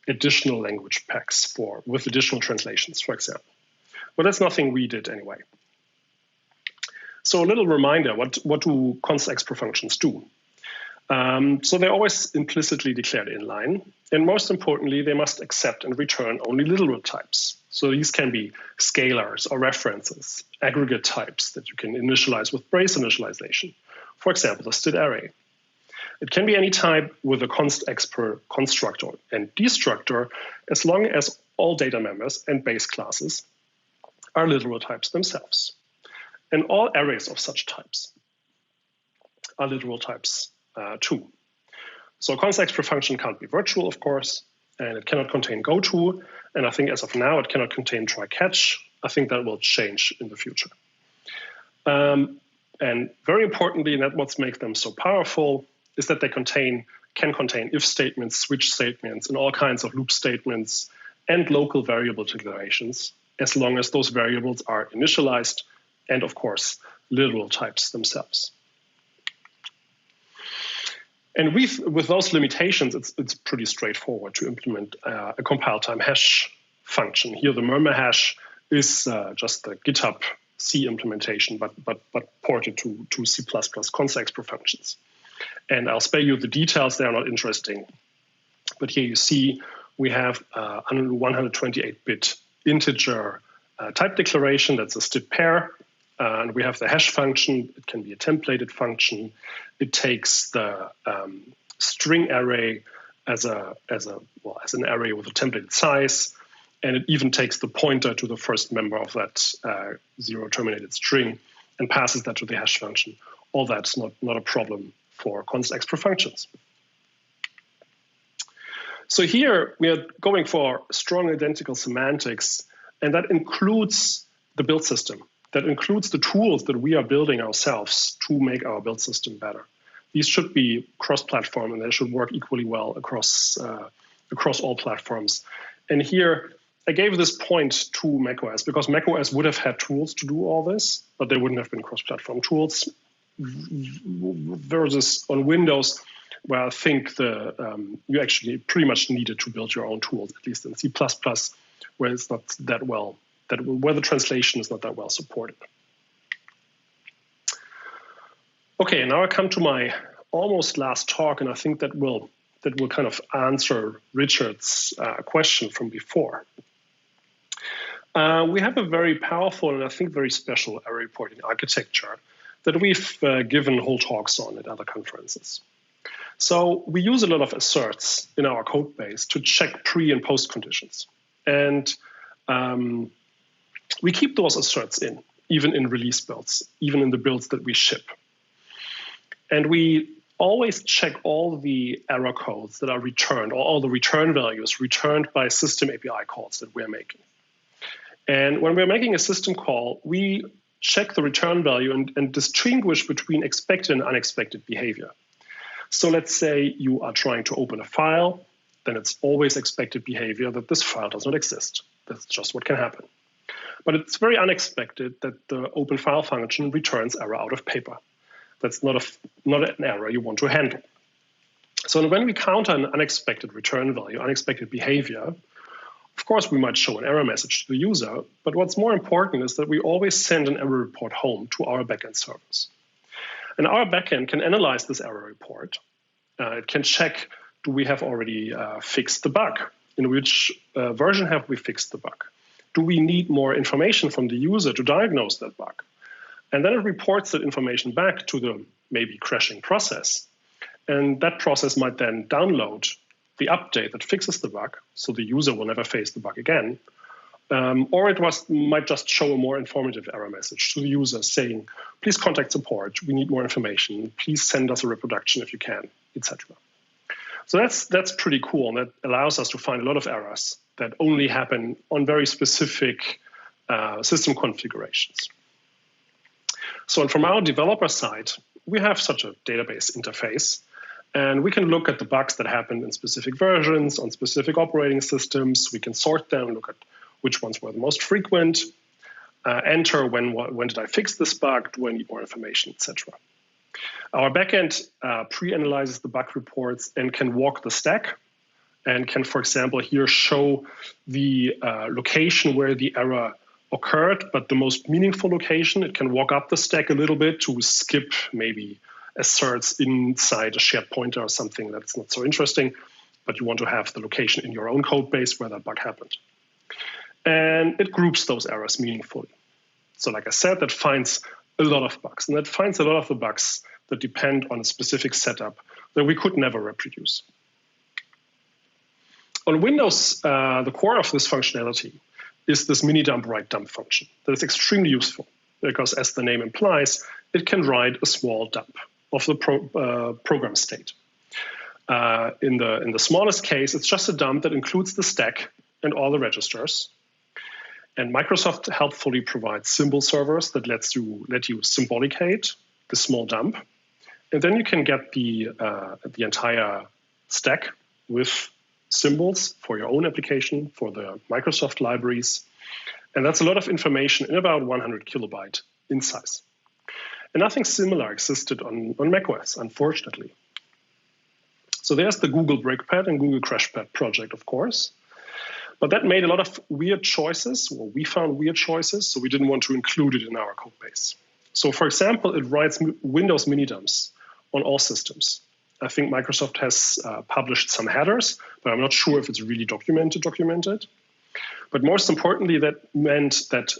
additional language packs with additional translations, for example. But that's nothing we did anyway. So a little reminder, what do const expr functions do? So they're always implicitly declared inline. And most importantly, they must accept and return only literal types. So these can be scalars or references, aggregate types that you can initialize with brace initialization. For example, the std array. It can be any type with a const expr constructor and destructor as long as all data members and base classes are literal types themselves. And all arrays of such types are literal types too. So const expr function can't be virtual, of course, and it cannot contain goto. And I think as of now, it cannot contain try catch. I think that will change in the future. And very importantly, and that's what makes them so powerful, is that they can contain if statements, switch statements, and all kinds of loop statements and local variable declarations, as long as those variables are initialized and, of course, literal types themselves. And with those limitations, it's pretty straightforward to implement a compile time hash function. Here, the murmur hash is just the GitHub C implementation, but ported to C++ const expr functions. And I'll spare you the details. They are not interesting. But here you see we have a 128-bit integer type declaration. That's a std pair. And we have the hash function. It can be a templated function. It takes the string array as an array with a templated size, and it even takes the pointer to the first member of that zero terminated string and passes that to the hash function. All that's not a problem for const expr functions. So here we are going for strong identical semantics, and that includes the build system. That includes the tools that we are building ourselves to make our build system better. These should be cross-platform, and they should work equally well across all platforms. And here, I gave this point to macOS because macOS would have had tools to do all this, but they wouldn't have been cross-platform tools. Versus on Windows, where I think you actually pretty much needed to build your own tools, at least in C++, where it's not that well. Where the translation is not that well supported. Okay, now I come to my almost last talk, and I think that will kind of answer Richard's question from before. We have a very powerful and I think very special error reporting architecture that we've given whole talks on at other conferences. So we use a lot of asserts in our code base to check pre and post conditions. And we keep those asserts in, even in release builds, even in the builds that we ship. And we always check all the error codes that are returned, or all the return values returned by system API calls that we're making. And when we're making a system call, we check the return value and distinguish between expected and unexpected behavior. So let's say you are trying to open a file, then it's always expected behavior that this file does not exist. That's just what can happen. But it's very unexpected that the open file function returns error out of paper. That's not an error you want to handle. So when we counter an unexpected return value, unexpected behavior, of course, we might show an error message to the user, but what's more important is that we always send an error report home to our backend servers. And our backend can analyze this error report. It can check, do we have already fixed the bug? In which version have we fixed the bug? Do we need more information from the user to diagnose that bug? And then it reports that information back to the maybe crashing process. And that process might then download the update that fixes the bug, so the user will never face the bug again. Or it might just show a more informative error message to the user saying, please contact support, we need more information, please send us a reproduction if you can, etc. So that's pretty cool, and that allows us to find a lot of errors that only happen on very specific system configurations. So and from our developer side, we have such a database interface, and we can look at the bugs that happened in specific versions, on specific operating systems. We can sort them, look at which ones were the most frequent, enter when did I fix this bug, do I need more information, etc. Our backend pre-analyzes the bug reports and can walk the stack and can, for example, here show the location where the error occurred, but the most meaningful location. It can walk up the stack a little bit to skip maybe asserts inside a shared pointer or something that's not so interesting, but you want to have the location in your own code base where that bug happened. And it groups those errors meaningfully. So like I said, that finds a lot of bugs, and that finds a lot of the bugs that depend on a specific setup that we could never reproduce. On Windows, the core of this functionality is this mini dump write dump function that is extremely useful because, as the name implies, it can write a small dump of the program state. In the smallest case, it's just a dump that includes the stack and all the registers. And Microsoft helpfully provides symbol servers that let you symbolicate the small dump. And then you can get the entire stack with symbols for your own application, for the Microsoft libraries. And that's a lot of information in about 100 kilobyte in size. And nothing similar existed on macOS, unfortunately. So there's the Google Breakpad and Google Crashpad project, of course. But that made a lot of weird choices, or we found weird choices, so we didn't want to include it in our code base. So for example, it writes Windows mini dumps on all systems. I think Microsoft has published some headers, but I'm not sure if it's really documented. But most importantly, that meant that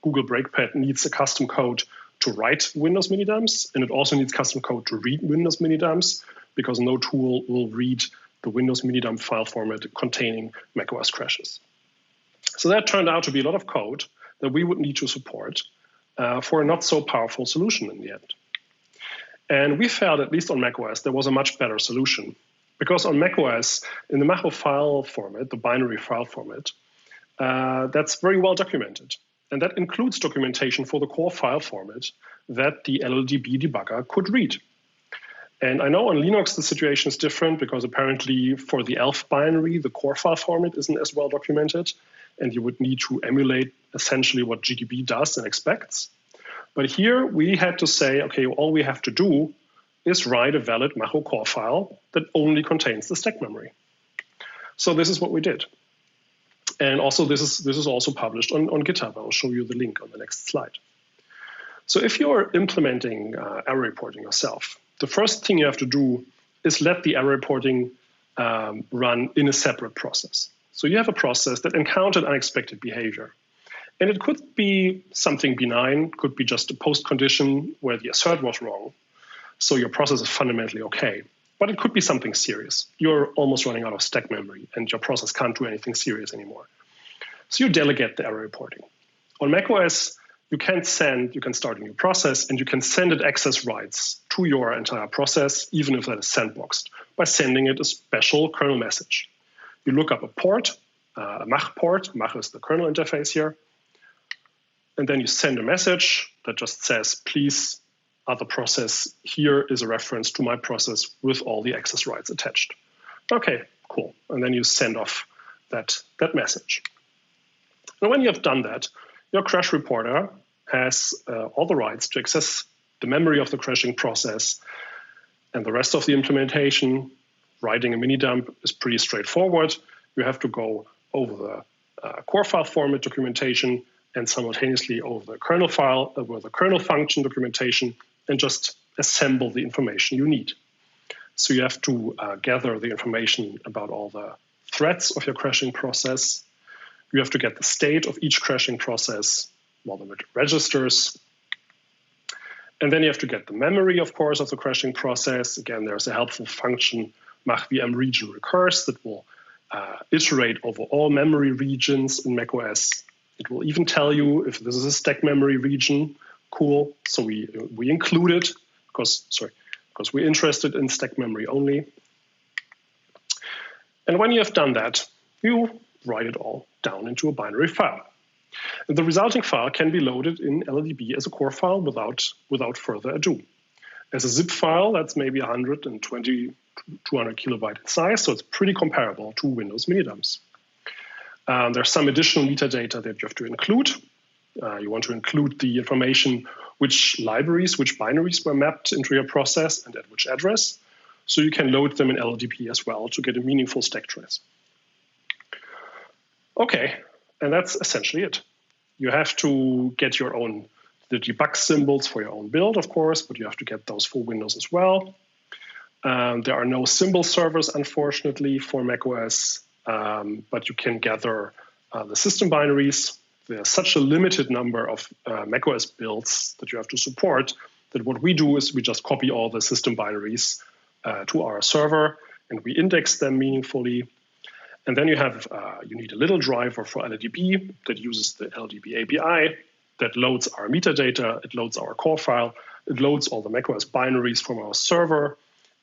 Google Breakpad needs a custom code to write Windows mini dumps, and it also needs custom code to read Windows mini dumps, because no tool will read the Windows mini dump file format containing macOS crashes. So that turned out to be a lot of code that we would need to support for a not so powerful solution in the end. And we felt, at least on macOS, there was a much better solution. Because on macOS, in the Mac file format, the binary file format, that's very well documented. And that includes documentation for the core file format that the LLDB debugger could read. And I know on Linux the situation is different because apparently for the ELF binary, the core file format isn't as well documented, and you would need to emulate essentially what GDB does and expects. But here we had to say, okay, all we have to do is write a valid Mac core file that only contains the stack memory. So this is what we did. And also this is also published on GitHub. I'll show you the link on the next slide. So if you're implementing error reporting yourself, the first thing you have to do is let the error reporting run in a separate process. So you have a process that encountered unexpected behavior. And it could be something benign, could be just a post condition where the assert was wrong. So your process is fundamentally okay. But it could be something serious. You're almost running out of stack memory and your process can't do anything serious anymore. So you delegate the error reporting. On macOS, you can start a new process and you can send it access rights to your entire process, even if that is sandboxed, by sending it a special kernel message. You look up a port, a Mach port. Mach is the kernel interface here. And then you send a message that just says, please, other process, here is a reference to my process with all the access rights attached. Okay, cool. And then you send off that message. And when you have done that, your crash reporter has all the rights to access the memory of the crashing process. And the rest of the implementation, writing a mini dump, is pretty straightforward. You have to go over the core file format documentation and simultaneously over the kernel file, over the kernel function documentation, and just assemble the information you need. So you have to gather the information about all the threads of your crashing process. You have to get the state of each crashing process, all the registers. And then you have to get the memory, of course, of the crashing process. Again, there's a helpful function, mach_vm region recurse, that will iterate over all memory regions in macOS. It will even tell you if this is a stack memory region. Cool. So we include it because we're interested in stack memory only. And when you have done that, you write it all down into a binary file. And the resulting file can be loaded in LLDB as a core file without further ado. As a zip file, that's maybe 120, 200 kilobyte in size, so it's pretty comparable to Windows mini dumps. There's some additional metadata that you have to include. You want to include the information, which libraries, which binaries were mapped into your process and at which address. So you can load them in LLDB as well to get a meaningful stack trace. Okay, and that's essentially it. You have to get the debug symbols for your own build, of course, but you have to get those for Windows as well. There are no symbol servers, unfortunately, for macOS, but you can gather the system binaries. There's such a limited number of macOS builds that you have to support that what we do is we just copy all the system binaries to our server and we index them meaningfully. And then you need a little driver for LLDB that uses the LLDB API that loads our metadata, it loads our core file, it loads all the macOS binaries from our server,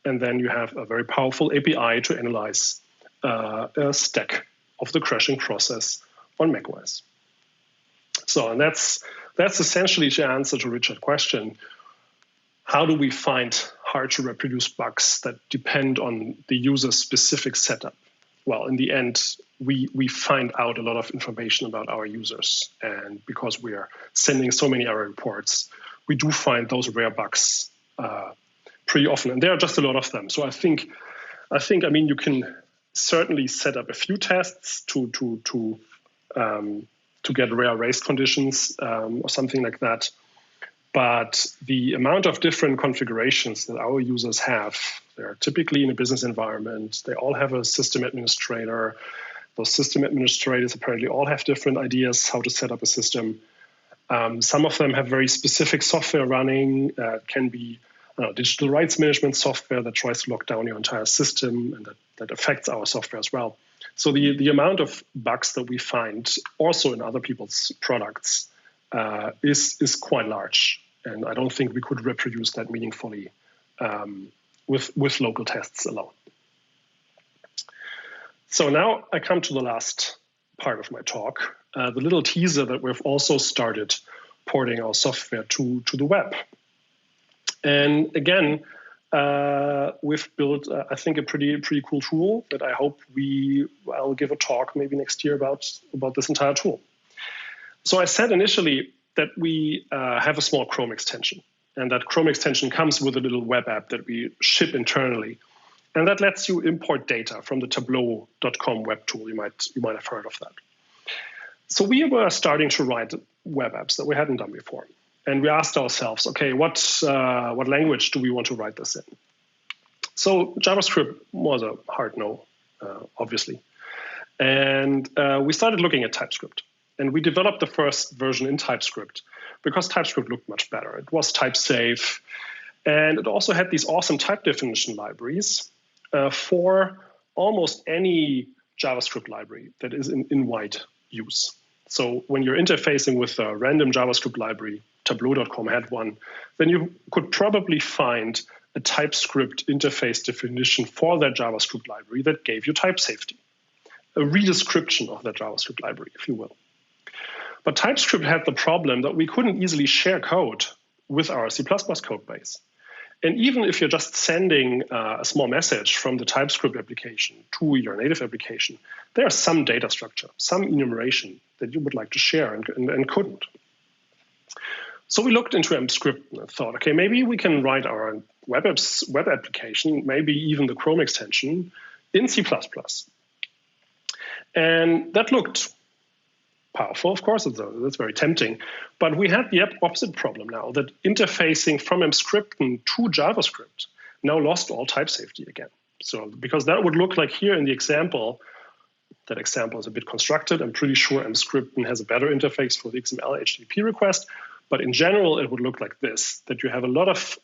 and then you have a very powerful API to analyze a stack of the crashing process on macOS. So, and that's essentially the answer to Richard's question. How do we find hard to reproduce bugs that depend on the user's specific setup? Well, in the end, we find out a lot of information about our users. And because we are sending so many error reports, we do find those rare bugs pretty often. And there are just a lot of them. So I think you can certainly set up a few tests to get rare race conditions or something like that. But the amount of different configurations that our users have, they're typically in a business environment. They all have a system administrator. Those system administrators apparently all have different ideas how to set up a system. Some of them have very specific software running. It can be digital rights management software that tries to lock down your entire system, and that affects our software as well. So the amount of bugs that we find also in other people's products is quite large. And I don't think we could reproduce that meaningfully with local tests alone. So now I come to the last part of my talk, the little teaser that we've also started porting our software to the web. And again, we've built, I think, a pretty cool tool that I hope I'll give a talk maybe next year about this entire tool. So I said initially that we have a small Chrome extension, and that Chrome extension comes with a little web app that we ship internally, and that lets you import data from the Tableau.com web tool. You might have heard of that. So we were starting to write web apps that we hadn't done before, and we asked ourselves, okay, what language do we want to write this in? So JavaScript was a hard no, obviously, and we started looking at TypeScript. And we developed the first version in TypeScript because TypeScript looked much better. It was type safe, and it also had these awesome type definition libraries for almost any JavaScript library that is in wide use. So when you're interfacing with a random JavaScript library, Tableau.com had one, then you could probably find a TypeScript interface definition for that JavaScript library that gave you type safety, a redescription of that JavaScript library, if you will. But TypeScript had the problem that we couldn't easily share code with our C++ code base. And even if you're just sending a small message from the TypeScript application to your native application, there's some data structure, some enumeration that you would like to share and couldn't. So we looked into emscripten and thought, okay, maybe we can write our web application, maybe even the Chrome extension, in C++. And that looked powerful, of course, that's very tempting. But we had the opposite problem now, that interfacing from emscripten to JavaScript now lost all type safety again. So because that would look like here in the example, that example is a bit constructed. I'm pretty sure emscripten has a better interface for the XML HTTP request. But in general, it would look like this, that you have a lot of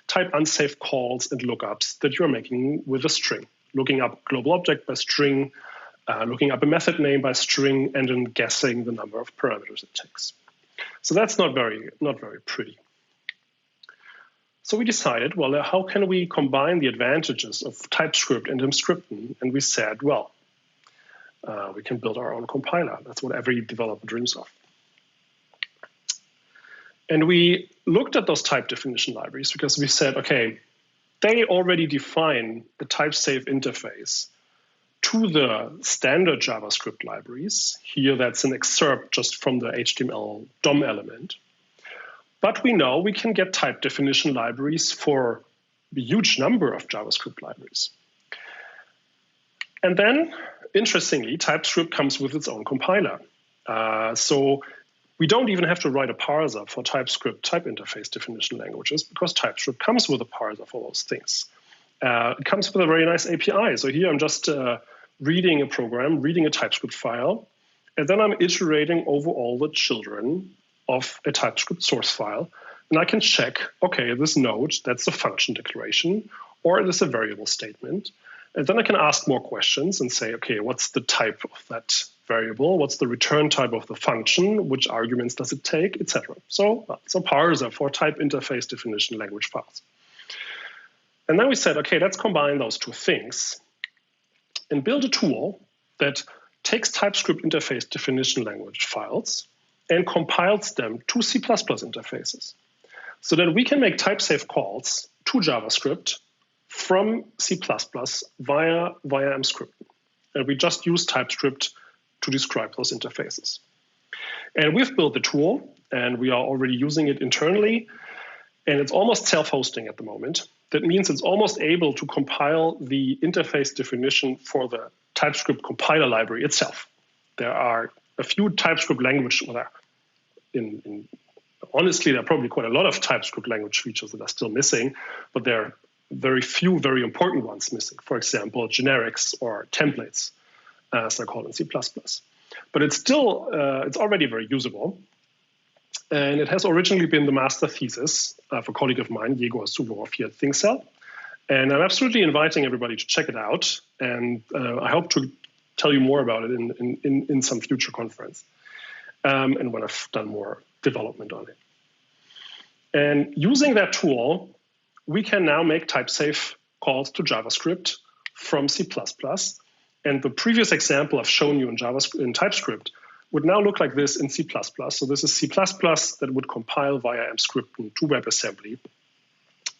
type unsafe calls and lookups that you're making with a string, looking up global object by string, looking up a method name by string, and then guessing the number of parameters it takes. So that's not very pretty. So we decided, well, how can we combine the advantages of TypeScript and emscripten? And we said, well, we can build our own compiler. That's what every developer dreams of. And we looked at those type definition libraries because we said, okay, they already define the type-safe interface to the standard JavaScript libraries. Here, that's an excerpt just from the HTML DOM element. But we know we can get type definition libraries for a huge number of JavaScript libraries. And then, interestingly, TypeScript comes with its own compiler. So we don't even have to write a parser for TypeScript type interface definition languages because TypeScript comes with a parser for those things. It comes with a very nice API. So here I'm just reading a program, reading a TypeScript file, and then I'm iterating over all the children of a TypeScript source file. And I can check, okay, this node, that's a function declaration, or it is a variable statement. And then I can ask more questions and say, okay, what's the type of that variable? What's the return type of the function? Which arguments does it take, etc. So it's a parser for type interface definition language files. And then we said, okay, let's combine those two things and build a tool that takes TypeScript interface definition language files and compiles them to C++ interfaces so that we can make type-safe calls to JavaScript from C++ via emscripten. And we just use TypeScript to describe those interfaces. And we've built the tool, and we are already using it internally, and it's almost self-hosting at the moment. That means it's almost able to compile the interface definition for the TypeScript compiler library itself. There are a few TypeScript language, honestly, there are probably quite a lot of TypeScript language features that are still missing, but there are very few very important ones missing. For example, generics or templates, as they're called in C++. But it's still, it's already very usable. And it has originally been the master thesis of a colleague of mine, Yegor Suvorov here at ThinkCell. And I'm absolutely inviting everybody to check it out. And I hope to tell you more about it in some future conference and when I've done more development on it. And using that tool, we can now make type-safe calls to JavaScript from C++. And the previous example I've shown you in TypeScript would now look like this in C++. So this is C++ that would compile via emscripten to WebAssembly.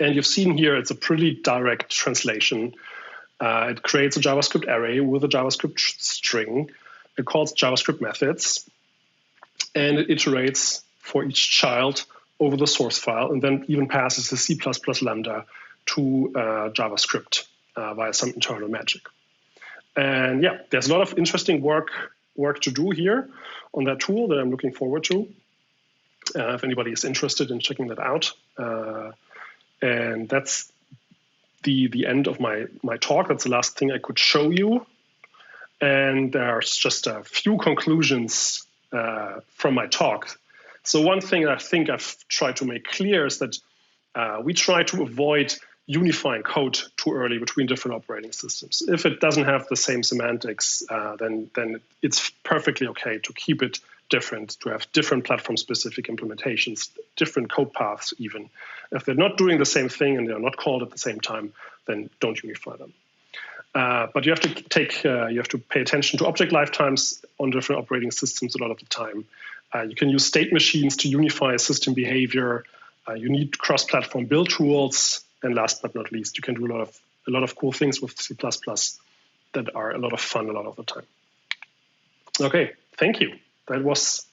And you've seen here, it's a pretty direct translation. It creates a JavaScript array with a JavaScript string. It calls JavaScript methods. And it iterates for each child over the source file, and then even passes the C++ lambda to JavaScript via some internal magic. And yeah, there's a lot of interesting work to do here on that tool that I'm looking forward to. If anybody is interested in checking that out. And that's the end of my talk. That's the last thing I could show you. And there's just a few conclusions from my talk. So one thing I think I've tried to make clear is that we try to avoid unifying code too early between different operating systems. If it doesn't have the same semantics, then it's perfectly okay to keep it different, to have different platform-specific implementations, different code paths even. If they're not doing the same thing and they're not called at the same time, then don't unify them. But you have to pay attention to object lifetimes on different operating systems a lot of the time. You can use state machines to unify system behavior. You need cross-platform build tools, and last but not least, you can do a lot of cool things with C++ that are a lot of fun a lot of the time. Okay, thank you. That was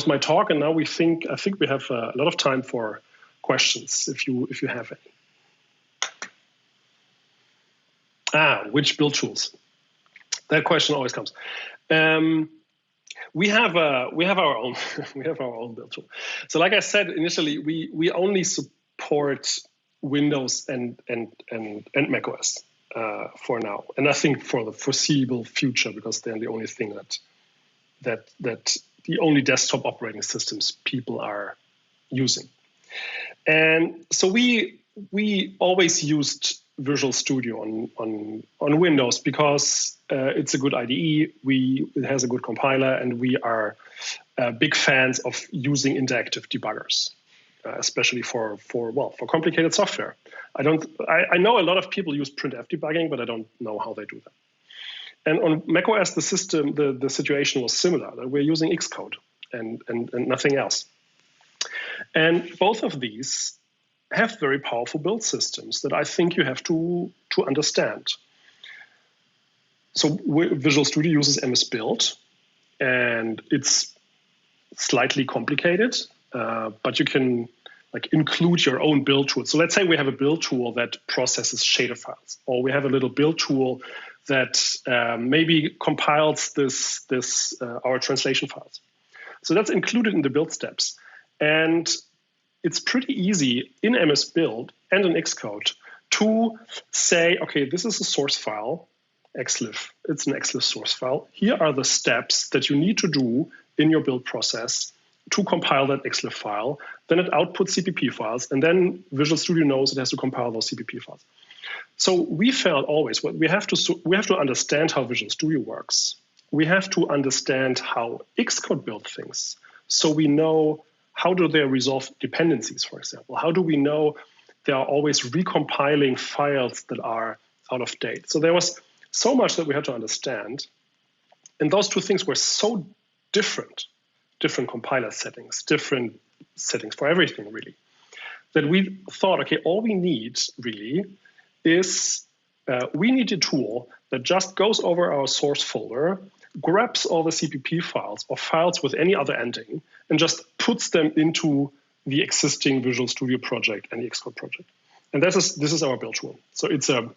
my talk, and now I think we have a lot of time for questions if you have any. Which build tools? That question always comes. We have our own build tool. So, like I said initially, we only support Windows and Macos for now, and I think for the foreseeable future, because they're the only thing that the only desktop operating systems people are using. And so we always used Visual Studio on Windows because it's a good IDE, it has a good compiler, and we are big fans of using interactive debuggers, especially for complicated software. I know a lot of people use printf debugging, but I don't know how they do that. And on macOS, the situation was similar. That we're using Xcode and nothing else. And both of these have very powerful build systems that I think you have to understand. So Visual Studio uses MS-Build, and it's slightly complicated, but you can include your own build tool. So let's say we have a build tool that processes shader files, or we have a little build tool that maybe compiles our translation files. So that's included in the build steps. And it's pretty easy in MS-Build and in Xcode to say, okay, this is a source file, xlib. It's an xlib source file. Here are the steps that you need to do in your build process to compile that xlib file. Then it outputs CPP files, and then Visual Studio knows it has to compile those CPP files. So we felt always we have to understand how Visual Studio works. We have to understand how Xcode builds things, so we know how do they resolve dependencies, for example. How do we know they are always recompiling files that are out of date? So there was so much that we had to understand, and those two things were so different compiler settings, different settings for everything really, that we thought, okay, all we need really is we need a tool that just goes over our source folder, grabs all the CPP files or files with any other ending, and just puts them into the existing Visual Studio project and the Xcode project. And this is our build tool. So it's a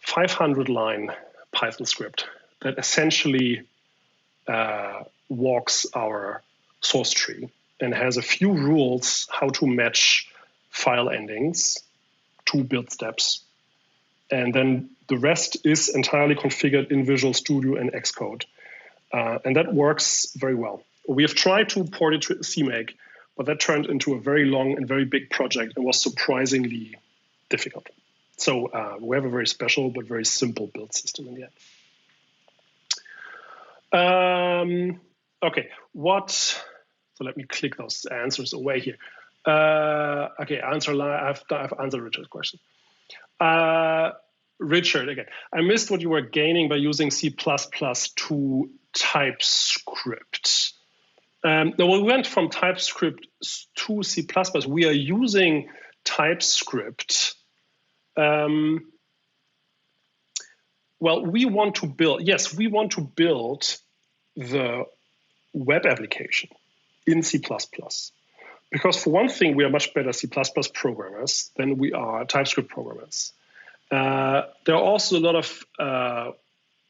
500-line Python script that essentially walks our source tree and has a few rules how to match file endings to build steps. And then the rest is entirely configured in Visual Studio and Xcode. And that works very well. We have tried to port it to CMake, but that turned into a very long and very big project and was surprisingly difficult. So we have a very special but very simple build system in the end. Okay, so let me click those answers away here. Okay, I've answered Richard's question. Richard, again, I missed what you were gaining by using C++ to TypeScript. Now, we went from TypeScript to C++. We are using TypeScript. Well, we want to build the web application in C++. Because for one thing, we are much better C++ programmers than we are TypeScript programmers. There are also a lot of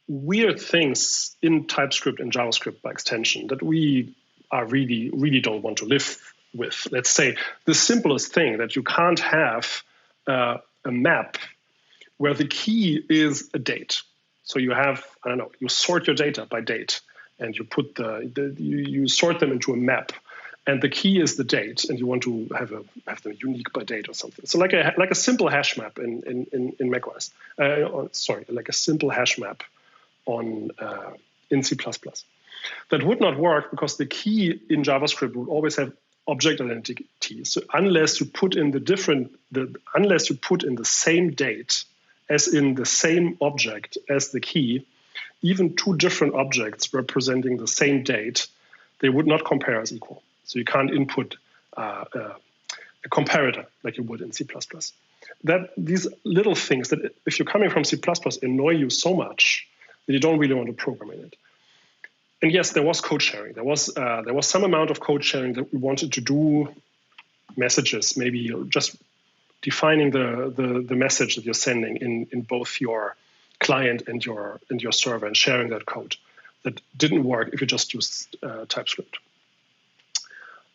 weird things in TypeScript and JavaScript by extension that we really don't want to live with. Let's say the simplest thing, that you can't have a map where the key is a date. So you have, you sort your data by date. and you put you sort them into a map, and the key is the date, and you want to have them unique by date or something. So like a simple hash map in Macos. Sorry, like a simple hash map on in C++. That would not work because the key in JavaScript would always have object identity. So unless you put in unless you put in the same date as in the same object as the key, even two different objects representing the same date, they would not compare as equal. So you can't input a comparator like you would in C++. These little things that if you're coming from C++ annoy you so much that you don't really want to program in it. And yes, there was code sharing. There was some amount of code sharing that we wanted to do, messages, maybe just defining the message that you're sending in both your client and your server and sharing that code. That didn't work if you just used TypeScript.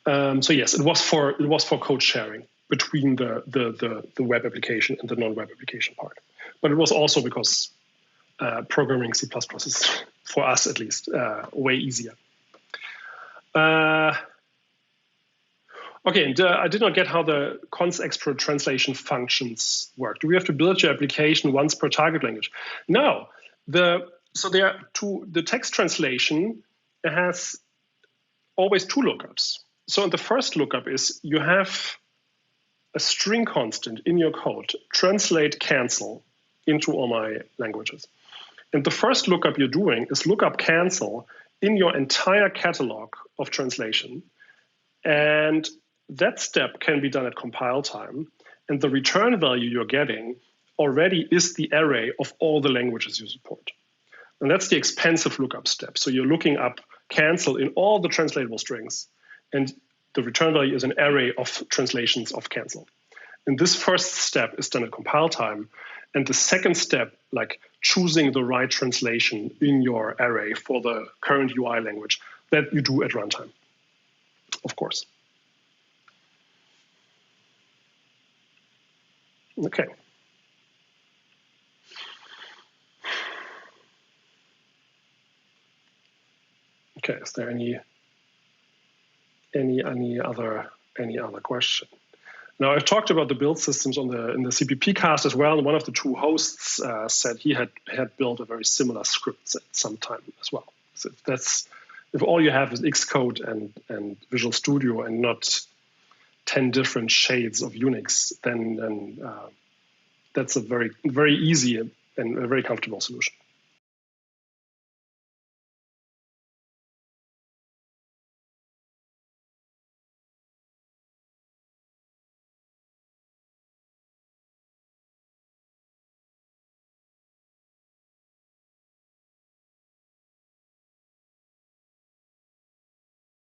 So yes, it was for code sharing between the web application and the non-web application part. But it was also because programming C++ is, for us at least, way easier. Okay, and I did not get how the cons export translation functions work. Do we have to build your application once per target language? No. So the text translation has always two lookups. So the first lookup is you have a string constant in your code, translate cancel into all my languages. And the first lookup you're doing is lookup cancel in your entire catalog of translation. And that step can be done at compile time. And the return value you're getting already is the array of all the languages you support. And that's the expensive lookup step. So you're looking up cancel in all the translatable strings. And the return value is an array of translations of cancel. And this first step is done at compile time. And the second step, like choosing the right translation in your array for the current UI language, that you do at runtime, of course. Okay. Okay, is there any other question? Now, I've talked about the build systems in the CPP cast as well. And one of the two hosts said he had built a very similar script at some time as well. So if all you have is Xcode and Visual Studio and not 10 different shades of Unix, then that's a very, very easy and a very comfortable solution.